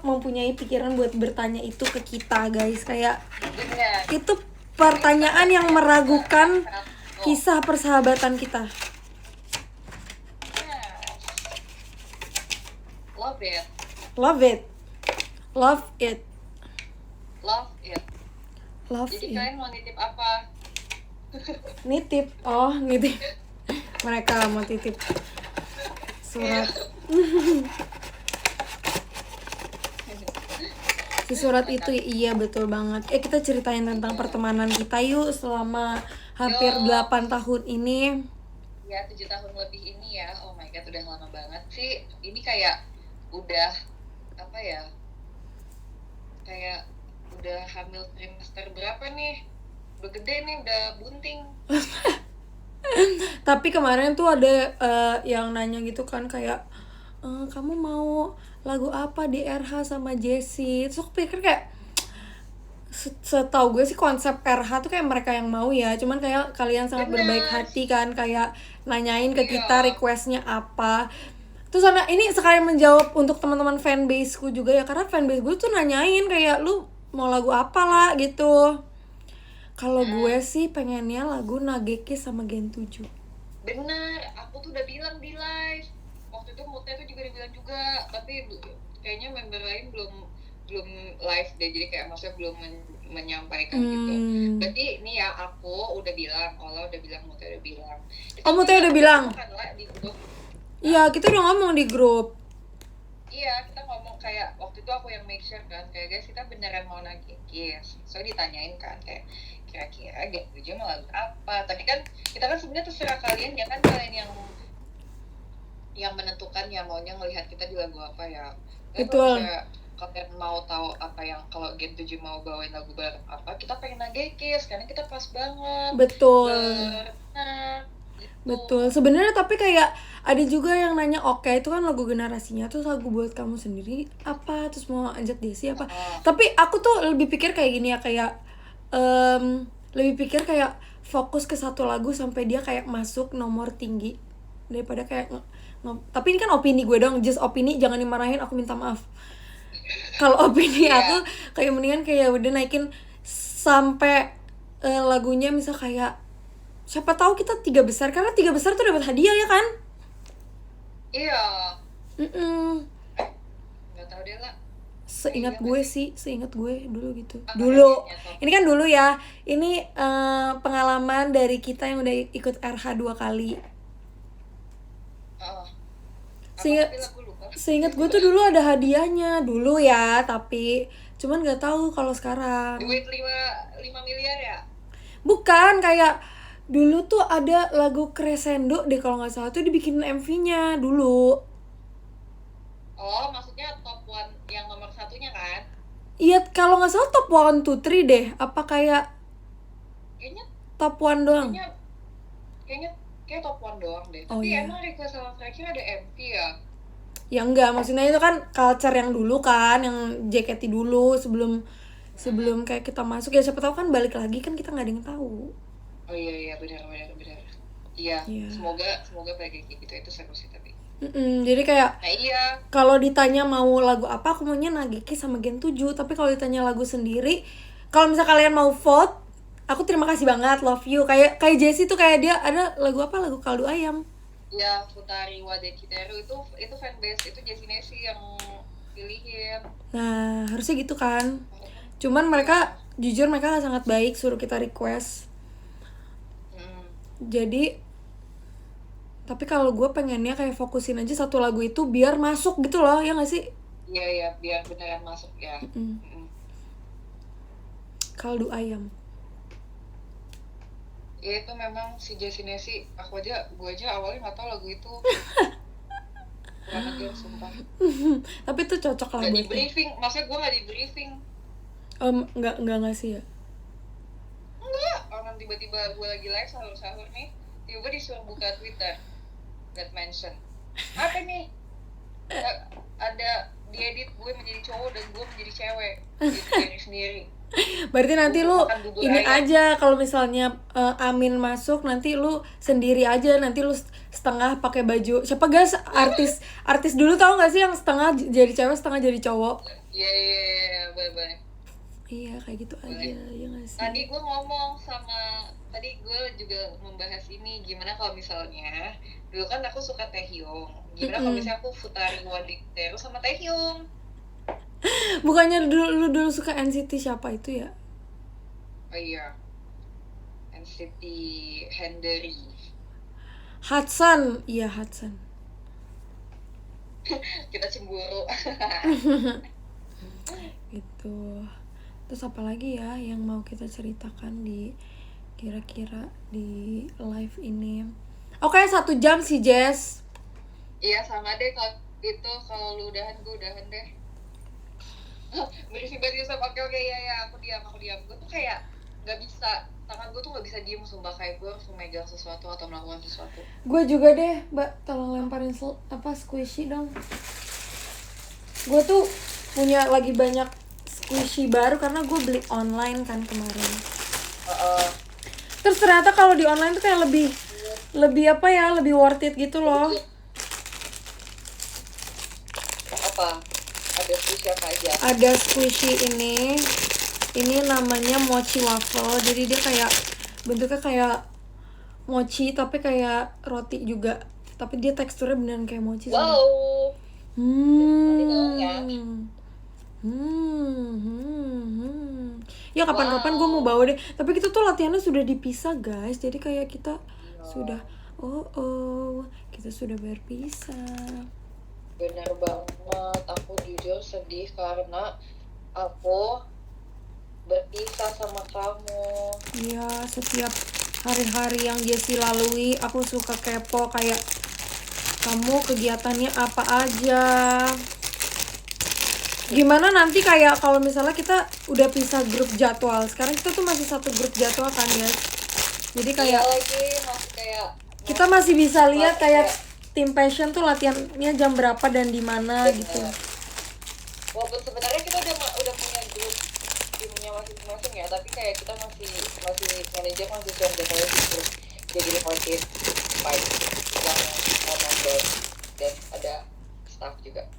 Speaker 1: mempunyai pikiran buat bertanya itu ke kita, guys? Kayak itu pertanyaan yang meragukan kisah persahabatan kita. Love it.
Speaker 2: Jadi kalian mau nitip apa?
Speaker 1: Nitip mereka mau titip surat. Si surat itu, iya betul banget. Kita ceritain tentang pertemanan kita yuk selama hampir 8 tahun ini.
Speaker 2: Ya, 7 tahun lebih ini ya. Oh my god, udah lama banget sih. Ini kayak udah apa ya, kayak udah hamil trimester berapa nih, udah gede nih, udah bunting.
Speaker 1: Tapi kemarin tuh ada yang nanya gitu kan kayak kamu mau lagu apa di RH sama Jessie. Terus aku pikir kayak setahu gue sih konsep RH tuh kayak mereka yang mau ya, cuman kayak kalian sangat berbaik
Speaker 2: Bener.
Speaker 1: hati kan kayak nanyain ke
Speaker 2: Iya.
Speaker 1: kita requestnya apa. Terus ini sekalian menjawab untuk teman-teman fanbaseku juga ya, karena fanbase gue tuh nanyain kayak lu mau lagu apa lah gitu. Kalau gue sih pengennya lagu Nageke sama Gen 7.
Speaker 2: Bener, aku tuh udah bilang di live waktu itu, moodnya tuh juga dibilang juga, tapi kayaknya member lain belum live deh, jadi kayak maksudnya belum menyampaikan gitu. Berarti ini ya aku udah bilang, Ola udah bilang, Mutia udah bilang.
Speaker 1: Oh, Mutia udah bilang?
Speaker 2: Kan lah di grup.
Speaker 1: Iya, kita udah ngomong di grup.
Speaker 2: Iya, kita ngomong kayak waktu itu aku yang make sure kan, kayak guys kita beneran mau Nagekis. So ditanyain kan kayak kira-kira Gen 7 mau lagu apa. Tapi kan kita kan sebenarnya terserah kalian ya kan, kalian yang menentukan ya maunya ngelihat kita di lagu apa ya.
Speaker 1: Betul.
Speaker 2: Kalian mau tahu apa yang kalau Gen 7 mau bawain lagu bareng apa, kita pengen Nagekis karena kita pas banget.
Speaker 1: Betul.
Speaker 2: Nah,
Speaker 1: betul. Sebenarnya tapi kayak ada juga yang nanya, oke itu kan lagu generasinya, terus lagu buat kamu sendiri apa, terus mau ajak Desi apa. Tapi aku tuh lebih pikir kayak gini ya, kayak lebih pikir kayak fokus ke satu lagu sampai dia kayak masuk nomor tinggi daripada kayak tapi ini kan opini gue dong, just opini, jangan dimarahin, aku minta maaf. Kalau opini aku kayak mendingan kayak udah naikin sampai lagunya misal kayak siapa tahu kita 3 besar, karena 3 besar tuh dapat hadiah ya kan?
Speaker 2: Iya.
Speaker 1: Nggak
Speaker 2: tahu deh lah.
Speaker 1: Seingat gue sih, seingat gue dulu gitu. Dulu. Ini kan dulu ya. Ini pengalaman dari kita yang udah ikut RH 2 kali. Seingat gue tuh dulu ada hadiahnya dulu ya, tapi cuman nggak tahu kalau sekarang.
Speaker 2: Duit 5 miliar ya?
Speaker 1: Bukan, kayak dulu tuh ada lagu Crescendo deh kalau nggak salah, tuh dibikinin MV-nya dulu.
Speaker 2: Oh, maksudnya top 1 yang nomor satunya kan?
Speaker 1: Iya, kalau nggak salah top 1, 2, 3 deh. Apa kayak
Speaker 2: kayaknya
Speaker 1: top 1 doang?
Speaker 2: Kayaknya top 1 doang deh. Tapi emang request sama terakhir ada MV ya?
Speaker 1: Ya enggak, maksudnya itu kan culture yang dulu kan, yang JKT dulu sebelum kayak kita masuk ya, siapa tahu kan balik lagi kan kita nggak ada yang tahu.
Speaker 2: Oh iya benar. Iya. Semoga balik kayak gitu, itu seru sih tapi.
Speaker 1: Jadi kayak kalau ditanya mau lagu apa, aku maunya Nageki sama Gen 7. Tapi kalau ditanya lagu sendiri, kalau misal kalian mau vote, aku terima kasih banget, love you. Kayak Jessie tuh kayak dia ada lagu apa, lagu kaldu ayam.
Speaker 2: Iya, Futari Wadekiteru itu fanbase, itu Jessie Nesi yang pilihin.
Speaker 1: Nah, harusnya gitu kan. Cuman mereka jujur mereka sangat baik, suruh kita request. Jadi tapi kalau gue pengennya kayak fokusin aja satu lagu itu biar masuk gitu loh, ya nggak sih?
Speaker 2: Iya, biar beneran masuk ya.
Speaker 1: Kaldu ayam.
Speaker 2: Ya itu memang si Jessie Nesi, gue aja awalnya nggak tahu lagu itu. Kurang aja sumpah.
Speaker 1: Tapi itu cocok lah.
Speaker 2: Nggak di briefing, maksudnya gue nggak di briefing.
Speaker 1: Nggak ngasih ya?
Speaker 2: Enggak, orang tiba-tiba gue lagi live sahur nih, tiba-tiba disuruh buka Twitter, that mention apa nih? Ada diedit gue menjadi cowok dan gue menjadi cewek, jadi sendiri.
Speaker 1: Berarti nanti lu ini aja, kalau misalnya Amin masuk nanti lu sendiri aja, nanti lu setengah pakai baju siapa guys, artis dulu tau gak sih yang setengah jadi cewek setengah jadi cowok?
Speaker 2: Iya boleh.
Speaker 1: Iya kayak gitu aja ya gak sih?
Speaker 2: Tadi gue juga membahas ini, gimana kalau misalnya dulu kan aku suka Taehyung, gimana kalau misalnya aku Futari Wadekiteru sama Taehyung.
Speaker 1: Bukannya lu dulu suka NCT siapa itu ya?
Speaker 2: Oh iya, NCT Hendery.
Speaker 1: Hudson, iya Hudson.
Speaker 2: Kita cemburu.
Speaker 1: Gitu. Terus apa lagi ya yang mau kita ceritakan di kira-kira di live ini? Oke, 1 jam sih Jess.
Speaker 2: Iya sama deh, kalau lu udahan gue udahan deh. berisi barisan, oke ya aku diam. Gue tuh kayak nggak bisa, tangan gue tuh nggak bisa diem sumpah, kayak gue harus memegang sesuatu atau melakukan sesuatu.
Speaker 1: Gue juga deh, Mbak, tolong lemparin squishy dong. Gue tuh punya lagi banyak squishy baru karena gue beli online kan kemarin. Terus ternyata kalau di online tuh kayak lebih apa ya, lebih worth it gitu loh.
Speaker 2: Apa? Ada squishy apa aja?
Speaker 1: Ada squishy ini namanya mochi waffle. Jadi dia kayak bentuknya kayak mochi tapi kayak roti juga. Tapi dia teksturnya beneran kayak mochi.
Speaker 2: Wow.
Speaker 1: Ya kapan-kapan gue mau bawa deh. Tapi kita tuh latihannya sudah dipisah guys. Jadi kayak kita sudah kita sudah berpisah.
Speaker 2: Bener banget, aku jujur sedih karena aku berpisah sama kamu.
Speaker 1: Iya, setiap hari-hari yang Jessie lalui aku suka kepo kayak kamu kegiatannya apa aja. Gimana nanti kayak kalau misalnya kita udah pisah grup jadwal. Sekarang kita tuh masih satu grup jadwal kan ya. Jadi kayak kita masih bisa lihat kayak tim passion tuh latihannya jam berapa dan di mana gitu.
Speaker 2: Walaupun sebenarnya kita udah punya grup timnya masing-masing ya, tapi kayak kita masih manajer masih share jadwalnya di grup. Jadi motif fight yang member dan ada staff juga.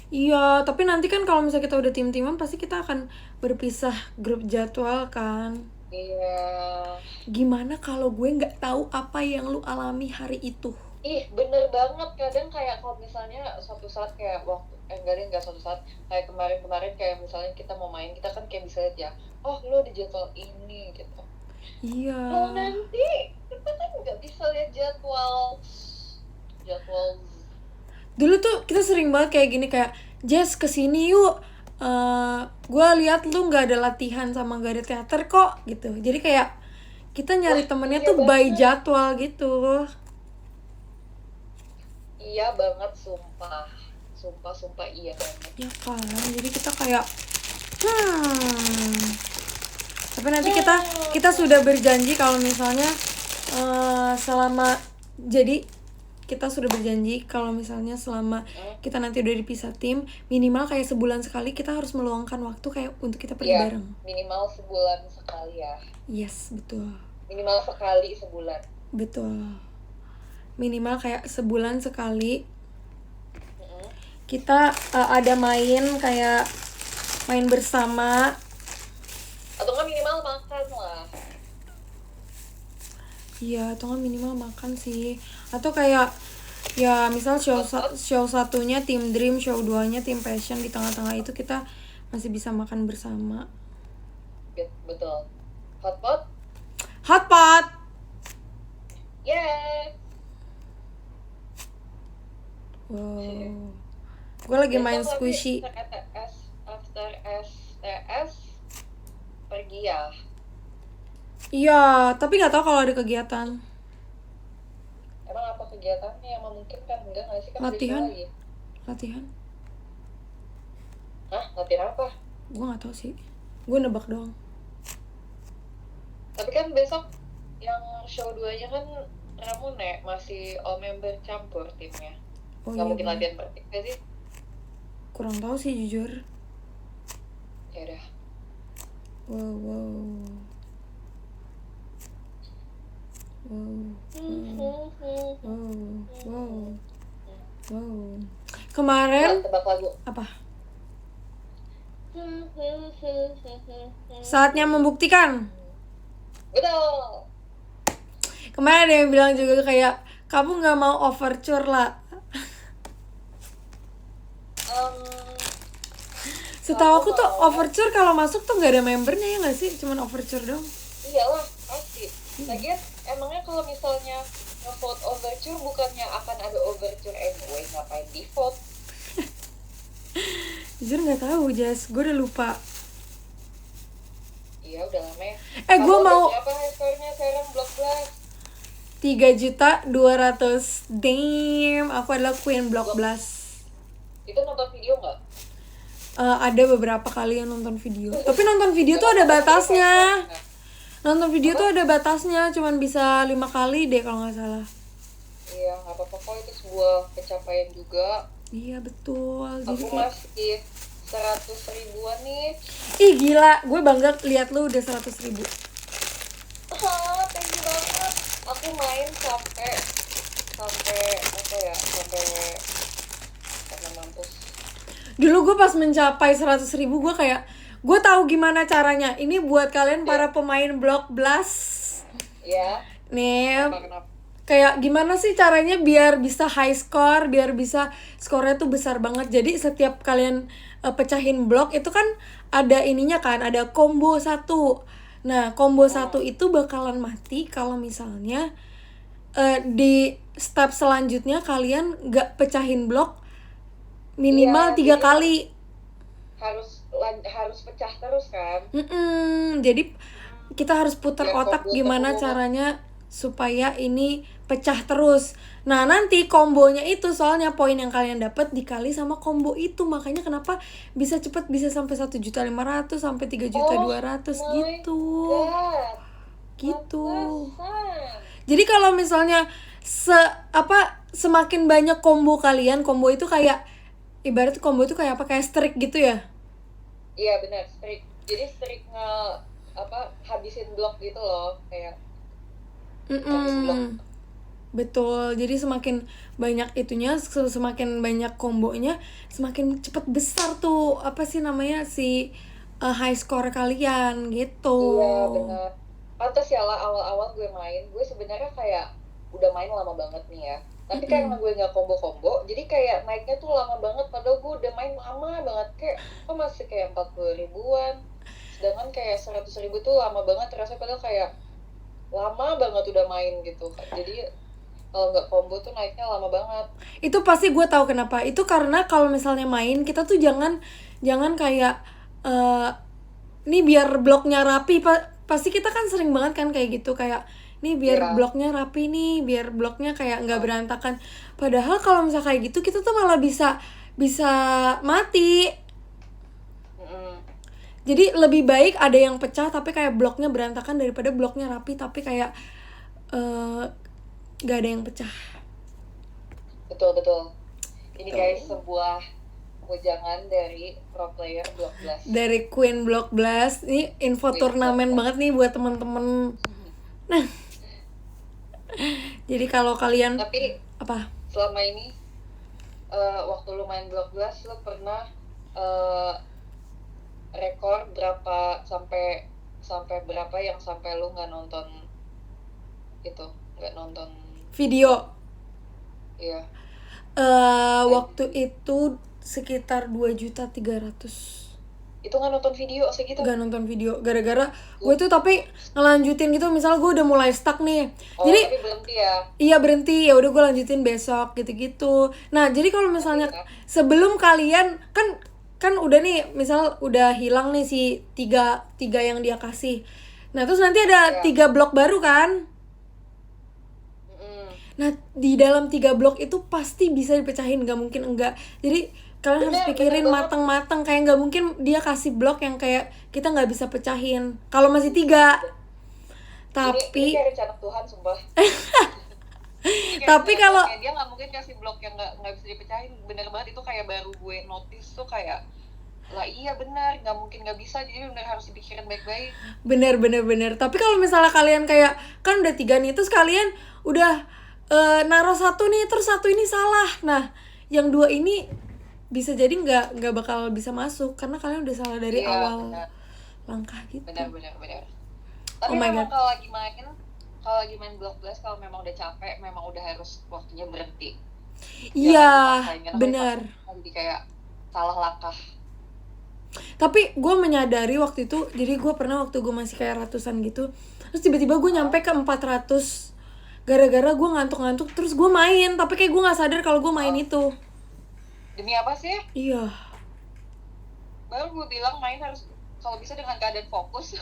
Speaker 1: Iya, tapi nanti kan kalau misalnya kita udah tim-timan pasti kita akan berpisah grup jadwal kan.
Speaker 2: Iya.
Speaker 1: Gimana kalau gue nggak tahu apa yang lu alami hari itu?
Speaker 2: Ih, bener banget. Kadang kayak kalau misalnya suatu saat kayak enggak suatu saat kayak kemarin kayak misalnya kita mau main, kita kan kayak bisa lihat ya, oh lu ada jadwal ini gitu.
Speaker 1: Iya.
Speaker 2: Oh nanti kita kan nggak bisa lihat jadwal.
Speaker 1: Dulu tuh kita sering banget kayak gini kayak Jess kesini yuk. Gue lihat lu nggak ada latihan sama nggak ada teater kok gitu. Jadi kayak kita nyari temennya tuh by jadwal gitu.
Speaker 2: Iya banget, sumpah iya banget.
Speaker 1: Ya kan, jadi kita kayak tapi nanti kita sudah berjanji kalau misalnya kita sudah berjanji kalau misalnya selama kita nanti udah dipisah tim, minimal kayak sebulan sekali kita harus meluangkan waktu kayak untuk kita pergi bareng.
Speaker 2: Minimal sebulan sekali ya.
Speaker 1: Yes, betul.
Speaker 2: Minimal sekali sebulan.
Speaker 1: Betul. Minimal kayak sebulan sekali kita ada main bersama.
Speaker 2: Atau nggak minimal makan lah.
Speaker 1: Iya, atau nggak minimal makan sih. Atau kayak ya misal show satunya tim Dream, show 2-nya tim Passion, di tengah-tengah itu kita masih bisa makan bersama.
Speaker 2: Betul. Hotpot. Yeah.
Speaker 1: Wow. Gue lagi main squishy.
Speaker 2: After STS pergi ya.
Speaker 1: Iya, tapi nggak tahu kalau ada kegiatan.
Speaker 2: Emang apa kegiatannya yang memungkinkan? Enggak nggak sih kan?
Speaker 1: Latihan.
Speaker 2: Hah? Latihan apa?
Speaker 1: Gue nggak tahu sih. Gue nebak doang.
Speaker 2: Tapi kan besok yang show 2-nya kan Ramune masih all member campur timnya. Nggak mungkin latihan praktik gak sih?
Speaker 1: Kurang tahu sih jujur.
Speaker 2: Ya udah.
Speaker 1: Wow. Kemarin
Speaker 2: tebak lagu.
Speaker 1: Apa? Saatnya membuktikan.
Speaker 2: Betul.
Speaker 1: Kemarin ada yang bilang juga kayak kamu nggak mau overture lah. Setahu aku tuh overture kalau masuk tuh nggak ada membernya ya nggak sih, cuman overture dong.
Speaker 2: Iyalah pasti. Lagian emangnya kalau misalnya nge-vote overture bukannya akan ada overture anyway, ngapain di vote?
Speaker 1: Jujur nggak tahu Jas, gue udah lupa.
Speaker 2: Iya udah lama ya.
Speaker 1: Gue mau.
Speaker 2: Apa skornya sekarang blok blast?
Speaker 1: 3.200.000. Damn, aku adalah Queen Block Blast.
Speaker 2: Itu nonton video nggak?
Speaker 1: ada beberapa kali yang nonton video. Tapi nonton video tuh ada batasnya. Nonton video tuh ada batasnya, cuman bisa 5 kali deh kalau nggak salah.
Speaker 2: Iya, nggak apa-apa kok, itu sebuah pencapaian juga.
Speaker 1: Iya betul. Jadi
Speaker 2: Aku
Speaker 1: kayak
Speaker 2: masih 100 ribuan nih.
Speaker 1: ih gila, gue bangga lihat lu udah 100.000.
Speaker 2: Thank you banget. Aku main sampai apa ya, sampai mampus.
Speaker 1: Dulu gue pas mencapai 100.000 gue kayak gue tahu gimana caranya. Ini buat kalian para pemain Block Blast.
Speaker 2: Ya.
Speaker 1: Nih,
Speaker 2: Kenapa?
Speaker 1: kayak gimana sih caranya biar bisa high score, biar bisa skornya tuh besar banget. Jadi setiap kalian pecahin blok itu kan ada ininya kan, ada combo 1. Nah, combo 1 itu bakalan mati kalau misalnya di step selanjutnya kalian gak pecahin blok minimal 3 kali.
Speaker 2: Harus pecah terus kan.
Speaker 1: Jadi kita harus putar
Speaker 2: Biar
Speaker 1: otak
Speaker 2: combo
Speaker 1: gimana
Speaker 2: ketemu.
Speaker 1: caranya supaya ini pecah terus. Nah nanti kombonya itu soalnya poin yang kalian dapat dikali sama combo itu, makanya kenapa bisa cepet, bisa sampai 1.500.000 sampai 3.200.000 gitu.
Speaker 2: God.
Speaker 1: Gitu.
Speaker 2: Pantesan.
Speaker 1: Jadi kalau misalnya semakin banyak combo kalian, combo itu kayak ibarat combo itu kayak apa, kayak streak gitu ya.
Speaker 2: Iya benar, streak. Jadi streak habisin blok gitu loh, kayak habis blok.
Speaker 1: Betul. Jadi semakin banyak itunya, semakin banyak kombonya, semakin cepet besar tuh apa sih namanya si high score kalian gitu.
Speaker 2: Iya benar. Pantes ya lah, awal-awal gue main, gue sebenarnya kayak udah main lama banget nih ya. Tapi karena gue nggak combo-combo, jadi kayak naiknya tuh lama banget. Padahal gue udah main lama banget, kayak masih kayak 40 ribuan. Sedangkan kayak 100.000 tuh lama banget rasanya, padahal kayak lama banget udah main gitu. Jadi kalau nggak combo tuh naiknya lama banget.
Speaker 1: Itu pasti gue tahu kenapa. Itu karena kalau misalnya main kita tuh jangan kayak nih biar bloknya rapi. Pasti kita kan sering banget kan kayak gitu, kayak nih biar bloknya rapi nih, biar bloknya kayak nggak berantakan. Padahal kalau misalnya kayak gitu kita tuh malah bisa mati. Jadi lebih baik ada yang pecah tapi kayak bloknya berantakan daripada bloknya rapi tapi kayak gak ada yang pecah.
Speaker 2: Betul. Ini guys sebuah wejangan dari pro player Block Blast.
Speaker 1: Dari Queen Block Blast. Ini info turnamen banget nih buat temen-temen. Nah, jadi kalau kalian
Speaker 2: tapi
Speaker 1: apa?
Speaker 2: Selama ini waktu lu main Block Blast, lu pernah rekor berapa sampai berapa yang sampai lu nggak nonton itu, nggak nonton
Speaker 1: video?
Speaker 2: Iya.
Speaker 1: Waktu itu sekitar 2.300.000.
Speaker 2: Itu nggak nonton video segitu?
Speaker 1: Gak nonton video, gara-gara gue tuh tapi ngelanjutin gitu. Misal gue udah mulai stuck nih,
Speaker 2: jadi tapi berhenti ya? Iya
Speaker 1: berhenti, ya udah gue lanjutin besok gitu-gitu. Nah jadi kalau misalnya sebelum kalian kan udah nih, misal udah hilang nih si tiga yang dia kasih. Nah terus nanti ada 3 blok baru kan. Nah di dalam 3 blok itu pasti bisa dipecahin, gak mungkin enggak. Jadi kalian harus pikirin matang-matang, kayak nggak mungkin dia kasih blok yang kayak kita nggak bisa pecahin kalau masih 3. Tapi
Speaker 2: ini kayak rencana Tuhan sumpah.
Speaker 1: Tapi kalau
Speaker 2: dia nggak mungkin kasih blok yang nggak bisa dipecahin, bener banget. Itu kayak baru gue notice tuh, kayak lah iya benar, nggak mungkin nggak bisa, jadi bener harus dipikirin baik-baik. Bener.
Speaker 1: Tapi kalau misalnya kalian kayak kan udah 3 nih, terus kalian udah naruh 1 nih, terus 1 ini salah, nah yang 2 ini bisa jadi nggak bakal bisa masuk karena kalian udah salah dari awal. Bener. Langkah gitu.
Speaker 2: Benar. Tapi memang kalau lagi main Block Blast, kalau memang udah capek, memang udah harus waktunya berhenti.
Speaker 1: Iya, benar.
Speaker 2: Jadi kayak salah langkah.
Speaker 1: Tapi gue menyadari waktu itu, jadi gue pernah waktu gue masih kayak ratusan gitu, terus tiba-tiba gue nyampe ke 400 gara-gara gue ngantuk-ngantuk, terus gue main tapi kayak gue nggak sadar kalau gue main itu.
Speaker 2: Demi apa sih?
Speaker 1: Iya.
Speaker 2: Baru gue bilang main harus kalau bisa dengan keadaan fokus.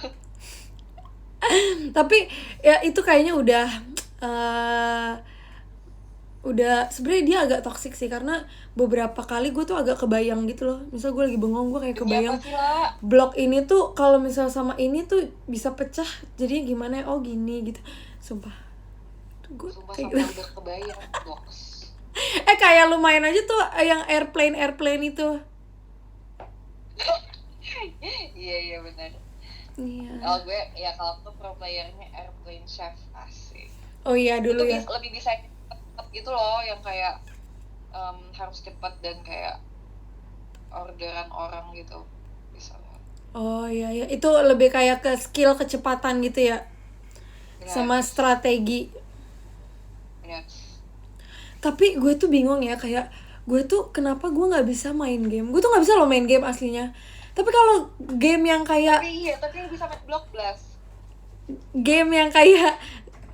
Speaker 1: Tapi ya itu kayaknya udah udah sebenarnya dia agak toksik sih, karena beberapa kali gue tuh agak kebayang gitu loh. Misal gue lagi bengong, gue kayak
Speaker 2: Demi
Speaker 1: kebayang
Speaker 2: apa sih lah?
Speaker 1: blok ini tuh kalau misal sama ini tuh bisa pecah, jadi gimana ya, oh gini gitu. Sumpah gue
Speaker 2: Sumpah
Speaker 1: kayak
Speaker 2: sampai
Speaker 1: gitu.
Speaker 2: udah kebayang box.
Speaker 1: Kayak lumayan aja tuh yang airplane itu.
Speaker 2: Iya benar.
Speaker 1: Iya.
Speaker 2: Kalau gue ya kalau tuh pro playernya Airplane Chef asik.
Speaker 1: Oh iya dulu
Speaker 2: itu
Speaker 1: ya.
Speaker 2: lebih bisa cepet gitu loh, yang kayak harus cepat dan kayak orderan orang gitu bisa.
Speaker 1: Oh iya ya, itu lebih kayak ke skill kecepatan gitu ya.
Speaker 2: Benar.
Speaker 1: Sama strategi.
Speaker 2: Benar.
Speaker 1: Tapi gue tuh bingung ya, kayak gue tuh kenapa gue nggak bisa main game. Gue tuh nggak bisa loh main game aslinya. Tapi kalau game yang kayak
Speaker 2: Tapi bisa main Block Blast.
Speaker 1: game yang kayak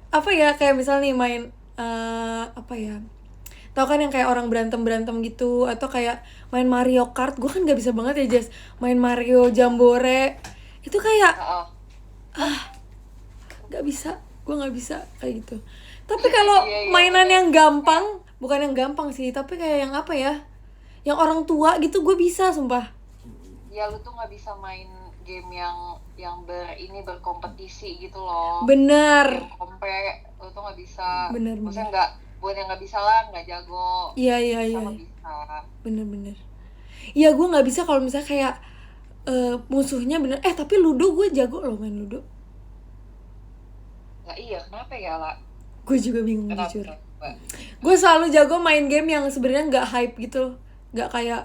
Speaker 1: apa ya, kayak misal nih main apa ya, tau kan yang kayak orang berantem gitu, atau kayak main Mario Kart. Gue kan nggak bisa banget ya Jess main Mario Jambore, itu kayak nggak bisa, gue nggak bisa kayak gitu. Tapi kalau
Speaker 2: Iya,
Speaker 1: mainan yang gampang, bukan yang gampang sih, tapi kayak yang apa ya, yang orang tua gitu, gue bisa sumpah.
Speaker 2: Ya lu tuh nggak bisa main game yang berkompetisi gitu loh.
Speaker 1: Bener.
Speaker 2: Game kompe lu tuh nggak bisa.
Speaker 1: Bener.
Speaker 2: Maksudnya nggak, buat yang nggak bisa lah, nggak jago.
Speaker 1: Iya.
Speaker 2: Bisa.
Speaker 1: Bener. Iya gue nggak bisa kalau misalnya kayak musuhnya bener. Tapi Ludo gue jago loh main Ludo.
Speaker 2: Lah iya, kenapa ya lah?
Speaker 1: Gue juga bingung
Speaker 2: Kenapa?
Speaker 1: jujur. Gue selalu jago main game yang sebenarnya nggak hype gitu, nggak kayak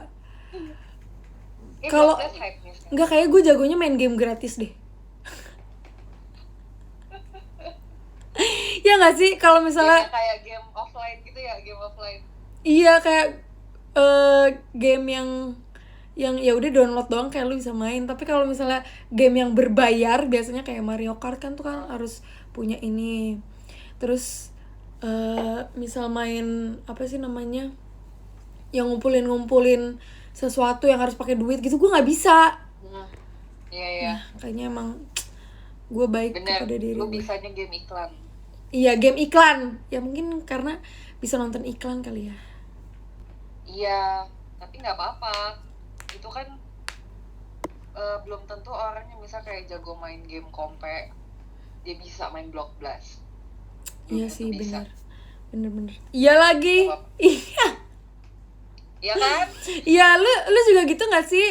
Speaker 1: kalau nggak kayak gue jagonya main game gratis deh. Ya nggak sih, kalau misalnya
Speaker 2: kayak game offline gitu ya, game offline.
Speaker 1: iya kayak game yang ya udah download doang kayak lu bisa main. Tapi kalau misalnya game yang berbayar, biasanya kayak Mario Kart kan tuh kan harus punya ini. Terus misal main apa sih namanya, yang ngumpulin sesuatu yang harus pakai duit gitu, gue nggak bisa.
Speaker 2: Iya.
Speaker 1: Nah, kayaknya emang gue baik
Speaker 2: bener,
Speaker 1: kepada diri
Speaker 2: lu
Speaker 1: gue.
Speaker 2: bisanya game iklan.
Speaker 1: Iya, game iklan. Ya mungkin karena bisa nonton iklan kali ya.
Speaker 2: Iya, tapi nggak apa-apa. Itu kan belum tentu orangnya bisa kayak jago main game kompe dia bisa main Block Blast.
Speaker 1: Iya sih, benar. Bener. Iya lagi. Iya.
Speaker 2: Iya kan?
Speaker 1: Iya, lu juga gitu nggak sih?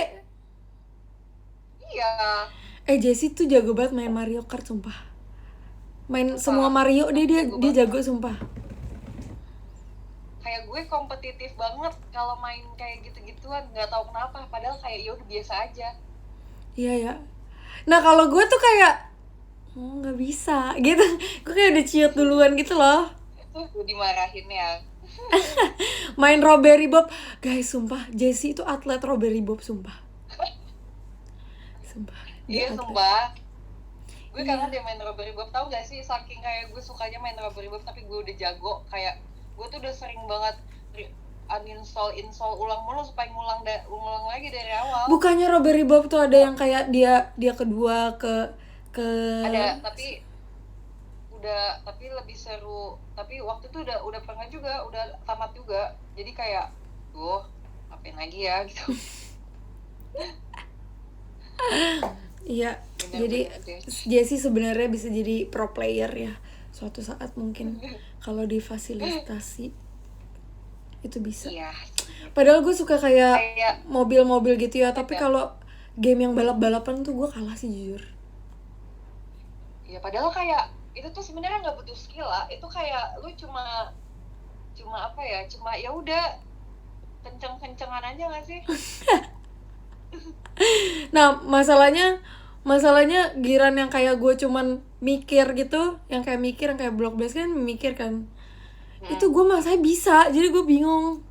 Speaker 2: Iya.
Speaker 1: Jessie tuh jago banget main Mario Kart sumpah. Main semua Mario dia jago sumpah.
Speaker 2: Kayak gue kompetitif banget kalau main kayak gitu-gituan, nggak tahu kenapa, padahal kayak ya udah biasa aja.
Speaker 1: Iya ya. Nah, kalau gue tuh kayak nggak bisa gitu. Gue kayak udah ciut duluan gitu loh.
Speaker 2: Gue dimarahin ya.
Speaker 1: Main Robbery Bob, guys, sumpah Jessie itu atlet Robbery Bob sumpah.
Speaker 2: Iya sumpah. Gue kangen dia main Robbery Bob, tau gak sih, saking kayak gue sukanya main Robbery Bob tapi gue udah jago, kayak gue tuh udah sering banget uninstall ulang mulu supaya ngulang lagi dari awal.
Speaker 1: Bukannya Robbery Bob tuh ada yang kayak dia kedua ke
Speaker 2: ada, tapi lebih seru. Tapi waktu itu udah pernah juga, udah tamat juga. Jadi kayak, ngapain lagi ya gitu.
Speaker 1: Iya, jadi Jessie sebenarnya bisa jadi pro player ya suatu saat mungkin kalau difasilitasi itu bisa.
Speaker 2: Iya.
Speaker 1: Padahal gue suka kayak mobil-mobil gitu ya, tapi kalau game yang balap-balapan tuh gue kalah sih jujur.
Speaker 2: Iya, padahal kayak itu tuh sebenarnya nggak butuh skill lah. Itu kayak lu cuma apa ya? Cuma ya udah kenceng-kencengan aja nggak sih?
Speaker 1: Nah, masalahnya giran yang kayak gue cuman mikir gitu, yang kayak Block Blast kan mikir kan. Itu gue masanya bisa, jadi gue bingung.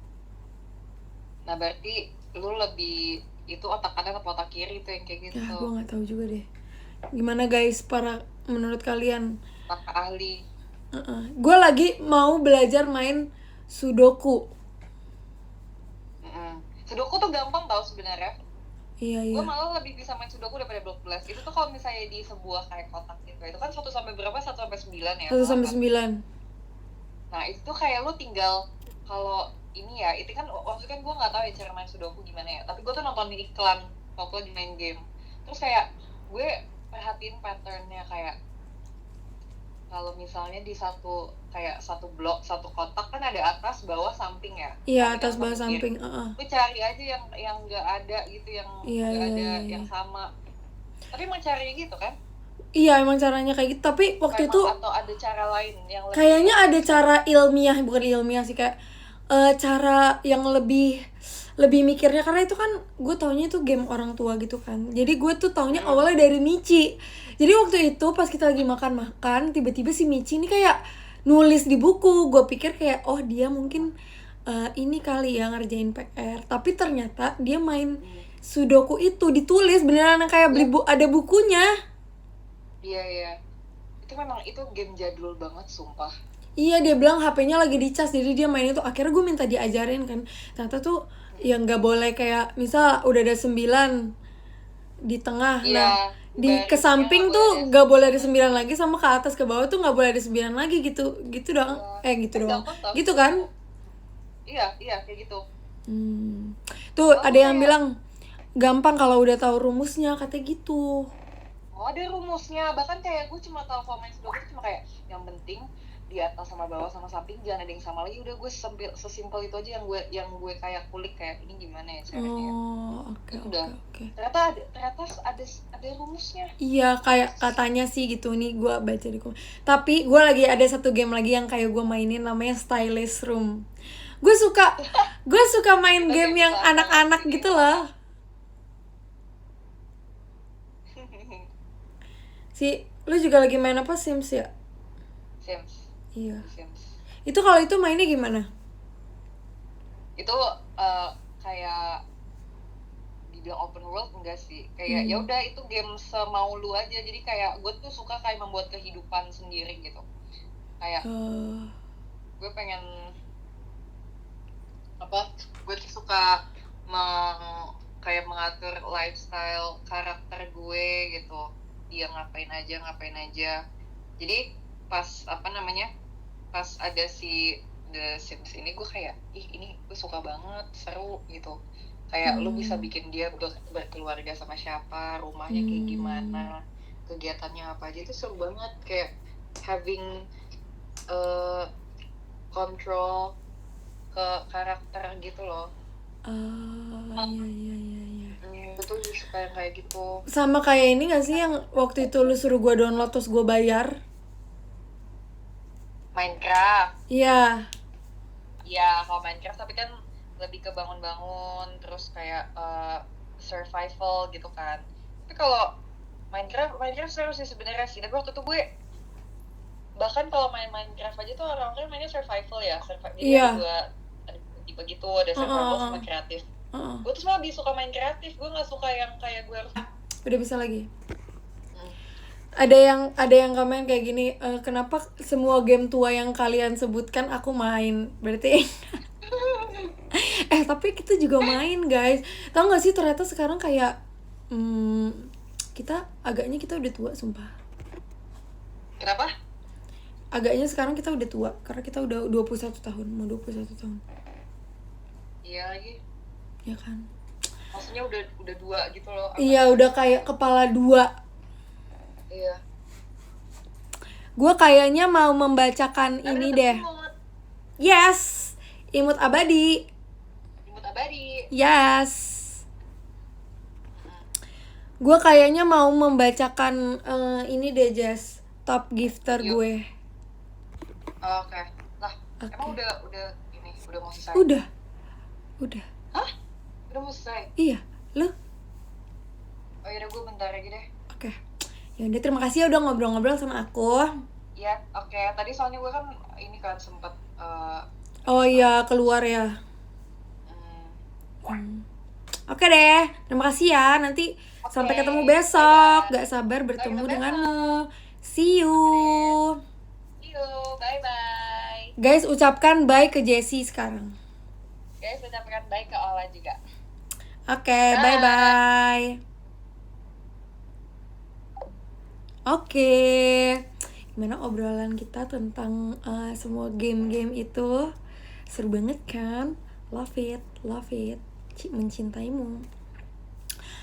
Speaker 2: Nah, berarti lu lebih itu otak kanan atau otak kiri tuh yang kayak gitu.
Speaker 1: Ya, gue nggak tahu juga deh. Gimana guys, menurut kalian?
Speaker 2: Otak ahli.
Speaker 1: Gue lagi mau belajar main Sudoku.
Speaker 2: Sudoku tuh gampang tau sebenarnya.
Speaker 1: Iya.
Speaker 2: Gue malah lebih bisa main Sudoku daripada Block Blast. Itu tuh kalau misalnya di sebuah kayak kotak gitu, itu kan 1 sampai berapa? 1 sampai 9 ya.
Speaker 1: 1 sampai 9.
Speaker 2: Nah itu tuh kayak lu tinggal, kalau ini ya, itu kan waktu itu kan gue nggak tahu ya cara main sudoku gimana ya, tapi gue tuh nonton di iklan waktu lagi main game, terus kayak gue perhatiin patternnya, kayak kalau misalnya di satu blok, satu kotak kan ada atas bawah samping ya,
Speaker 1: Iya,
Speaker 2: samping
Speaker 1: atas
Speaker 2: kanan
Speaker 1: bawah
Speaker 2: samping kiri,
Speaker 1: samping.
Speaker 2: lu cari aja yang nggak ada gitu, yang
Speaker 1: Iya,
Speaker 2: nggak
Speaker 1: iya,
Speaker 2: ada
Speaker 1: iya,
Speaker 2: yang
Speaker 1: iya.
Speaker 2: sama, tapi emang caranya gitu kan,
Speaker 1: Iya, emang caranya kayak gitu. Tapi waktu itu
Speaker 2: emang atau ada cara lain yang lebih
Speaker 1: kayaknya ada
Speaker 2: efektif?
Speaker 1: cara ilmiah, bukan ilmiah sih, kayak cara yang lebih mikirnya, karena itu kan gue taunya itu game orang tua gitu kan. Jadi gue tuh taunya awalnya dari Michi. Jadi waktu itu pas kita lagi makan-makan, tiba-tiba si Michi ini kayak nulis di buku. Gue pikir kayak, oh dia mungkin ini kali ya ngerjain PR. Tapi ternyata dia main sudoku itu ditulis beneran yang kayak beli ada bukunya.
Speaker 2: Iya, itu memang itu game jadul banget sumpah.
Speaker 1: Iya, dia bilang HP-nya lagi dicas, jadi dia main itu. Akhirnya gue minta diajarin kan. Ternyata tuh yang nggak boleh kayak misal udah ada 9 di tengah,
Speaker 2: Iya,
Speaker 1: nah di ke samping tuh nggak boleh ada 9 lagi, sama ke atas ke bawah tuh nggak boleh ada 9 lagi gitu doang. Gitu doang. Gitu kan?
Speaker 2: Iya kayak gitu.
Speaker 1: Tuh
Speaker 2: Oh,
Speaker 1: ada yang bilang gampang kalau udah tahu rumusnya, katanya gitu.
Speaker 2: Oh, ada rumusnya. Bahkan kayak gue cuma tahu kalau main sudoku cuma kayak yang penting di atas sama bawah sama samping jangan ada yang sama lagi. Udah, gue sesimpel itu aja yang gue kayak kulik, kayak ini gimana ya caranya.
Speaker 1: Oh, oke.
Speaker 2: Ternyata ada rumusnya.
Speaker 1: Iya, kayak katanya sih gitu, nih gue baca di komen. Tapi gue lagi ada satu game lagi yang kayak gue mainin, namanya Stylist Room. Gue suka main game yang anak-anak gitu loh. Si, lu juga lagi main apa, Sims ya?
Speaker 2: Sims.
Speaker 1: Iya.
Speaker 2: Sims.
Speaker 1: Itu kalau itu mainnya gimana?
Speaker 2: Itu kayak dibilang open world enggak sih, kayak ya udah itu game semau lu aja. Jadi kayak gue tuh suka kayak membuat kehidupan sendiri gitu, kayak gue pengen gue tuh suka kayak mengatur lifestyle karakter gue gitu, dia ngapain aja. Jadi pas pas ada si The Sims ini, gue kayak ini gue suka banget, seru gitu. Kayak lu bisa bikin dia berkeluarga sama siapa, rumahnya kayak gimana, kegiatannya apa aja, itu seru banget. Kayak having control ke karakter gitu loh.
Speaker 1: Iya.
Speaker 2: Betul, suka yang kayak gitu.
Speaker 1: Sama kayak ini gak sih yang waktu itu lu suruh gue download terus gue bayar?
Speaker 2: Minecraft.
Speaker 1: Iya.
Speaker 2: Iya, kalau Minecraft tapi kan lebih ke bangun-bangun, terus kayak survival gitu kan. Tapi kalau Minecraft seru sih sebenarnya sih. Tapi waktu itu gue bahkan kalau main Minecraft aja tuh orang-orang mainnya survival ya. Jadi ada tipe gitu, ada survival sama kreatif. Gue tuh malah lebih suka main kreatif. Gue nggak suka yang kayak gue harus.
Speaker 1: Udah bisa lagi. Ada yang komen kayak gini, kenapa semua game tua yang kalian sebutkan aku main? Berarti tapi kita juga main, guys. Tahu nggak sih, ternyata sekarang kayak kita udah tua, sumpah.
Speaker 2: Kenapa?
Speaker 1: Agaknya sekarang kita udah tua karena kita udah 21 tahun, mau 21 tahun.
Speaker 2: Iya lagi.
Speaker 1: Ya kan?
Speaker 2: Maksudnya udah dua gitu loh.
Speaker 1: Iya, udah kayak kepala dua.
Speaker 2: Iya.
Speaker 1: Gue kayaknya mau membacakan ini deh. Yes, imut abadi. Yes. Gue kayaknya mau membacakan ini deh, Jess. Top gifter gue.
Speaker 2: Oke. Lah, emang udah mau selesai?
Speaker 1: Udah.
Speaker 2: Hah? Udah mau selesai?
Speaker 1: Iya, lu?
Speaker 2: Oh yaudah, gue bentar lagi deh.
Speaker 1: Oke. Ya udah, terima kasih ya udah ngobrol-ngobrol sama aku.
Speaker 2: Iya, oke. Tadi soalnya gue kan ini kan sempet
Speaker 1: oh iya, keluar ya. Oke deh, terima kasih ya. Nanti sampai ketemu besok. Gak sabar bertemu denganmu. See you.
Speaker 2: Bye-bye.
Speaker 1: Guys, ucapkan bye ke Jessie sekarang.
Speaker 2: Guys, ucapkan bye ke Ola juga.
Speaker 1: Oke, bye-bye. Oke. Gimana obrolan kita tentang semua game-game itu. Seru banget kan? Love it. Mencintaimu.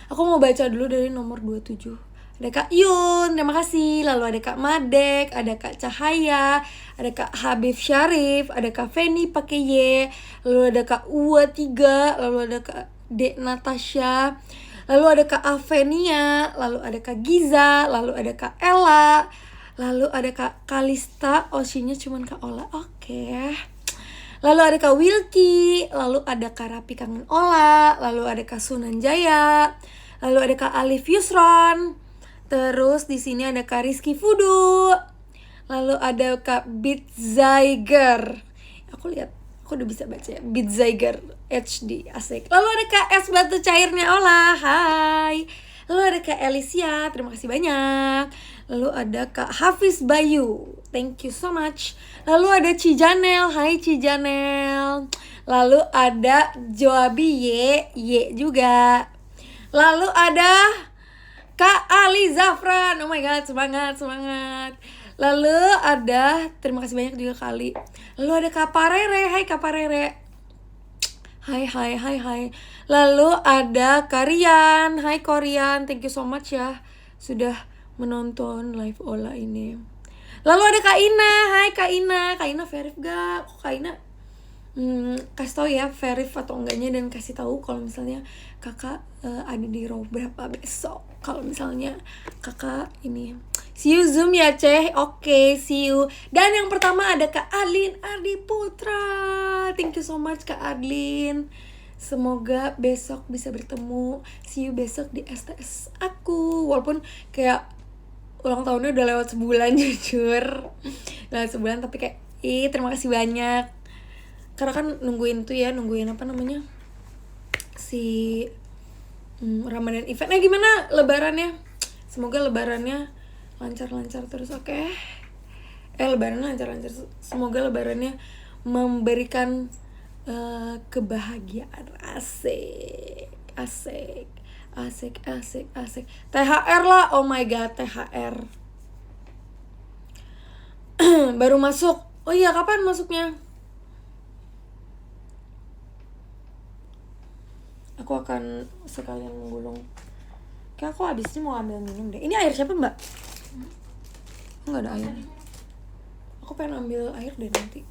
Speaker 1: Aku mau baca dulu dari nomor 27. Ada Kak Yun, terima kasih. Lalu ada Kak Madek, ada Kak Cahaya, ada Kak Habib Syarif, ada Kak Feni pakai Y, lalu ada Kak Uwa 3, lalu ada Kak Dek Natasha, lalu ada Kak Avenia, lalu ada Kak Giza, lalu ada Kak Ella, lalu ada Kak Kalista, Oshinya cuman Kak Ola. Oke. Lalu ada Kak Wilky, lalu ada Kak Rapi Kangen Ola, lalu ada Kak Sunan Jaya, lalu ada Kak Alif Yusron, terus di sini ada Kak Rizky Fudu, lalu ada Kak Bitzaiger. Aku udah bisa baca ya, Bitzaiger HD, asik. Lalu ada Kak Es Batu Cairnya Ola, hai. Lalu ada Kak Alicia, terima kasih banyak. Lalu ada Kak Hafiz Bayu, thank you so much. Lalu ada Cijanel, hai Cijanel. Lalu ada Joabi Y juga. Lalu ada Kak Ali Zafran, oh my god, semangat. Lalu ada, terima kasih banyak juga Kak Ali. Lalu ada Kak Parere, hai Kak Parere. Hai. Lalu ada Karian, hai Korian, thank you so much ya sudah menonton live Ola ini. Lalu ada Kak Ina, hai Kak Ina verif gak? Kok Kak Ina kasih tahu ya verif atau enggaknya, dan kasih tahu kalau misalnya kakak ada di row berapa besok. Kalau misalnya kakak ini see you Zoom ya Ceh. Oke, see you. Dan yang pertama ada Kak Adlin Ardi Putra, thank you so much Kak Adlin. Semoga besok bisa bertemu. See you besok di STS aku. Walaupun kayak ulang tahunnya udah lewat sebulan jujur. Lewat sebulan tapi kayak terima kasih banyak. Karena kan nungguin apa namanya? Si Ramadan event. Nah, gimana lebarannya? Semoga lebarannya lancar-lancar terus, oke? Lebarannya lancar-lancar. Semoga lebarannya memberikan kebahagiaan. Asik. THR lah, oh my god, THR. Baru masuk. Oh iya, kapan masuknya? Aku akan sekalian menggulung. Kayak aku abis ini mau ambil minum deh. Ini air siapa mbak? Nggak ada air. Aku pengen ambil air deh nanti.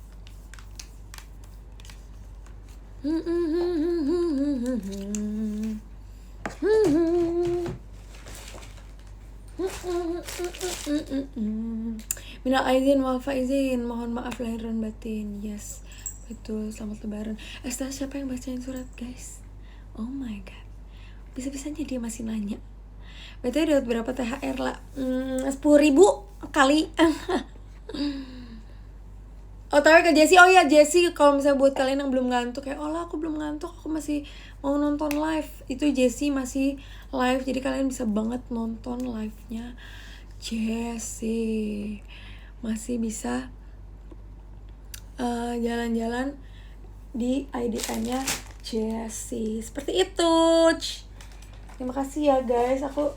Speaker 1: Minal aidin wal faizin, mohon maaf lahir dan batin. Yes, betul, selamat lebaran. Setelah siapa yang bacain surat guys? Oh my god, bisa-bisanya dia masih nanya. Berarti dapat berapa THR lah? 10.000 kali. Oh tapi ke Jessie, oh ya Jessie, kalau misalnya buat kalian yang belum ngantuk kayak, aku belum ngantuk, aku masih mau nonton live. Itu Jessie masih live, jadi kalian bisa banget nonton live-nya Jessie. Masih bisa jalan-jalan di IDN-nya Jessie. Seperti itu. Terima kasih ya guys, aku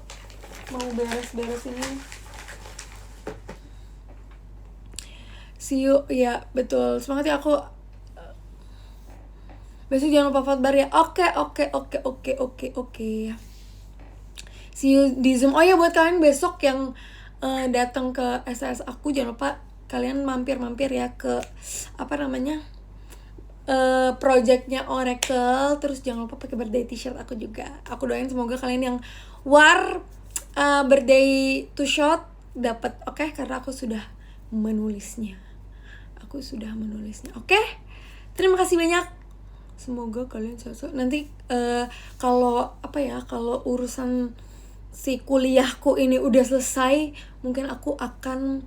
Speaker 1: mau beres-beres ini. See you, ya betul. Semangat ya aku. Besok jangan lupa vote bar ya. Oke. See you di Zoom. Oh ya, buat kalian besok yang datang ke STS aku, jangan lupa kalian mampir ya ke apa namanya? Projectnya Oracle. Terus jangan lupa pakai birthday t-shirt aku juga. Aku doain semoga kalian yang war birthday to shot dapat, oke? Karena aku sudah menulisnya. Oke? Terima kasih banyak. Semoga kalian sehat. Nanti kalau urusan si kuliahku ini udah selesai, mungkin aku akan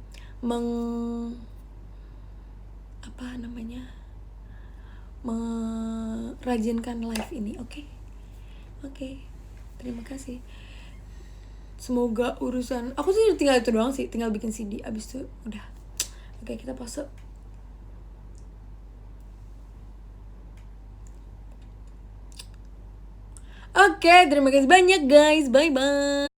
Speaker 1: merajinkan live ini, oke? Terima kasih. Semoga urusan aku sih tinggal itu doang sih, tinggal bikin CD, abis itu udah. Oke, kita pause. Oke, terima kasih banyak guys, bye bye.